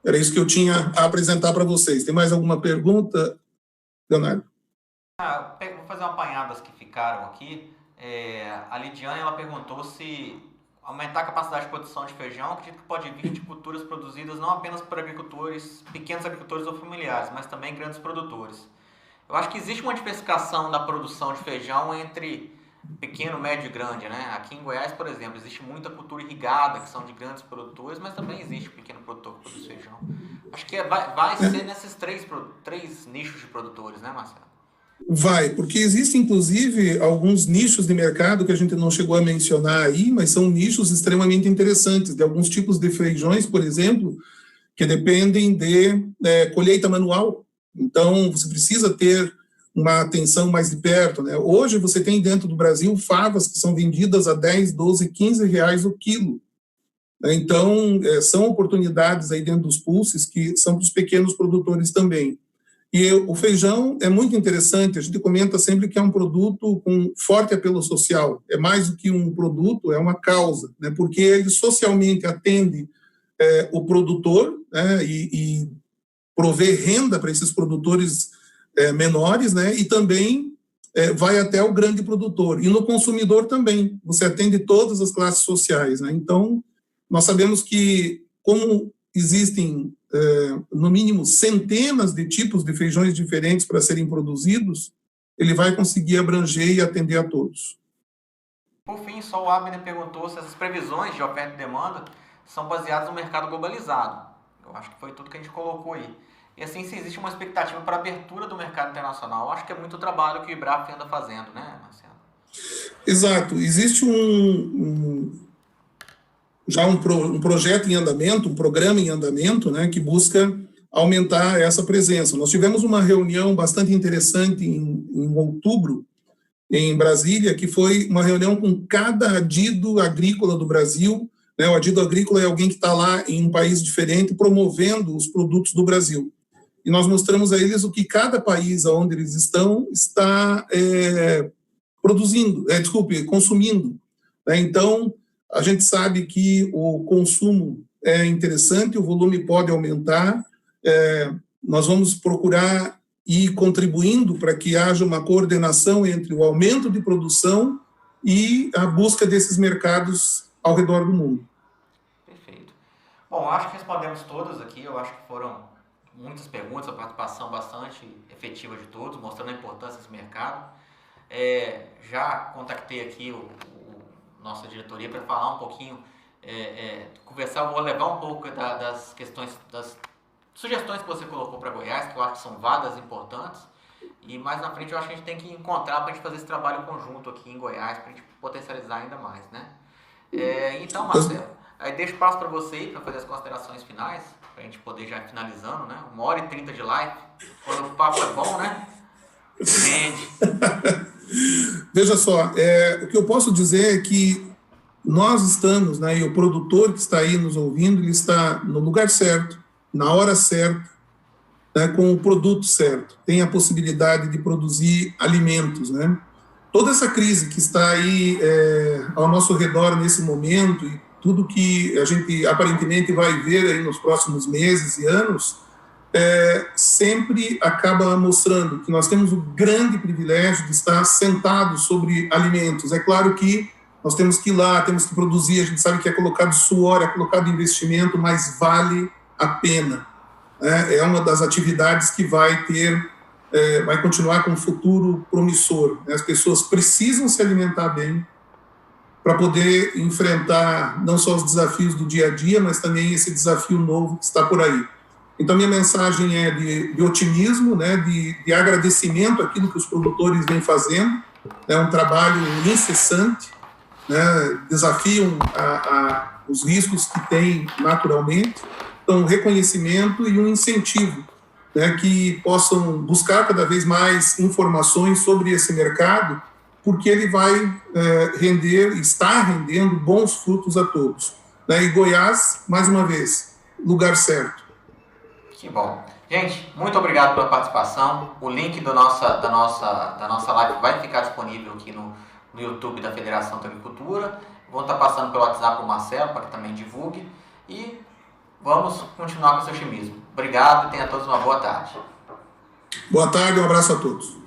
Era isso que eu tinha a apresentar para vocês. Tem mais alguma pergunta, Leonardo? Vou fazer uma apanhada das que ficaram aqui. A Lidiane, ela perguntou se aumentar a capacidade de produção de feijão, acredito que pode vir de culturas produzidas não apenas por agricultores, pequenos agricultores ou familiares, mas também grandes produtores. Eu acho que existe uma diversificação da produção de feijão entre pequeno, médio e grande, né? Aqui em Goiás, por exemplo, existe muita cultura irrigada, que são de grandes produtores, mas também existe pequeno produtor que produz feijão. Acho que vai ser nesses três nichos de produtores, né, Marcelo? Vai, porque existem, inclusive, alguns nichos de mercado que a gente não chegou a mencionar aí, mas são nichos extremamente interessantes, de alguns tipos de feijões, por exemplo, que dependem de colheita manual. Então, você precisa ter uma atenção mais de perto, né? Hoje, você tem dentro do Brasil favas que são vendidas a 10, 12, 15 reais o quilo. Então, são oportunidades aí dentro dos pulses que são para os pequenos produtores também. E o feijão é muito interessante, a gente comenta sempre que é um produto com forte apelo social, é mais do que um produto, é uma causa, né? Porque ele socialmente atende o produtor, né? E provê renda para esses produtores menores, né? E também vai até o grande produtor. E no consumidor também, você atende todas as classes sociais, né? Então, nós sabemos que, como existem, no mínimo, centenas de tipos de feijões diferentes para serem produzidos, ele vai conseguir abranger e atender a todos. Por fim, só o Abner perguntou se essas previsões de oferta e demanda são baseadas no mercado globalizado. Eu acho que foi tudo que a gente colocou aí. E assim, se existe uma expectativa para a abertura do mercado internacional, eu acho que é muito trabalho que o IBRAF anda fazendo, né, Marcelo? Exato. Existe um projeto em andamento, um programa em andamento, né, que busca aumentar essa presença. Nós tivemos uma reunião bastante interessante em outubro, em Brasília, que foi uma reunião com cada adido agrícola do Brasil, né? O adido agrícola é alguém que está lá em um país diferente promovendo os produtos do Brasil. E nós mostramos a eles o que cada país onde eles estão está consumindo. Né? Então, a gente sabe que o consumo é interessante, o volume pode aumentar, nós vamos procurar ir contribuindo para que haja uma coordenação entre o aumento de produção e a busca desses mercados ao redor do mundo. Perfeito. Bom, acho que respondemos todas aqui, eu acho que foram muitas perguntas, a participação bastante efetiva de todos, mostrando a importância desse mercado. Já contactei aqui nossa diretoria para falar um pouquinho, conversar, vou levar um pouco das questões, das sugestões que você colocou para Goiás, que eu acho que são várias importantes, e mais na frente eu acho que a gente tem que encontrar para a gente fazer esse trabalho conjunto aqui em Goiás, para a gente potencializar ainda mais, né? Então, Marcelo, aí deixo espaço para você aí, para fazer as considerações finais, para a gente poder já ir finalizando, né? 1h30 de live, quando o papo é bom, né? Rende. Veja só, o que eu posso dizer é que nós estamos, né, e o produtor que está aí nos ouvindo, ele está no lugar certo, na hora certa, né, com o produto certo, tem a possibilidade de produzir alimentos, né? Toda essa crise que está aí ao nosso redor nesse momento e tudo que a gente aparentemente vai ver aí nos próximos meses e anos, sempre acaba mostrando que nós temos o grande privilégio de estar sentados sobre alimentos. É claro que nós temos que ir lá, temos que produzir, a gente sabe que é colocado suor, é colocado investimento, mas vale a pena. É uma das atividades que vai continuar com um futuro promissor. As pessoas precisam se alimentar bem para poder enfrentar não só os desafios do dia a dia, mas também esse desafio novo que está por aí. Então, minha mensagem é de otimismo, né, de agradecimento àquilo que os produtores vêm fazendo. É um trabalho incessante, né, desafiam os riscos que têm naturalmente. Então, um reconhecimento e um incentivo, né, que possam buscar cada vez mais informações sobre esse mercado, porque ele vai está rendendo bons frutos a todos. Né? E Goiás, mais uma vez, lugar certo. Que bom. Gente, muito obrigado pela participação. O link da nossa live vai ficar disponível aqui no YouTube da Federação da Agricultura. Vou estar passando pelo WhatsApp para o Marcelo, para que também divulgue. E vamos continuar com o seu otimismo. Obrigado e tenha a todos uma boa tarde. Boa tarde, um abraço a todos.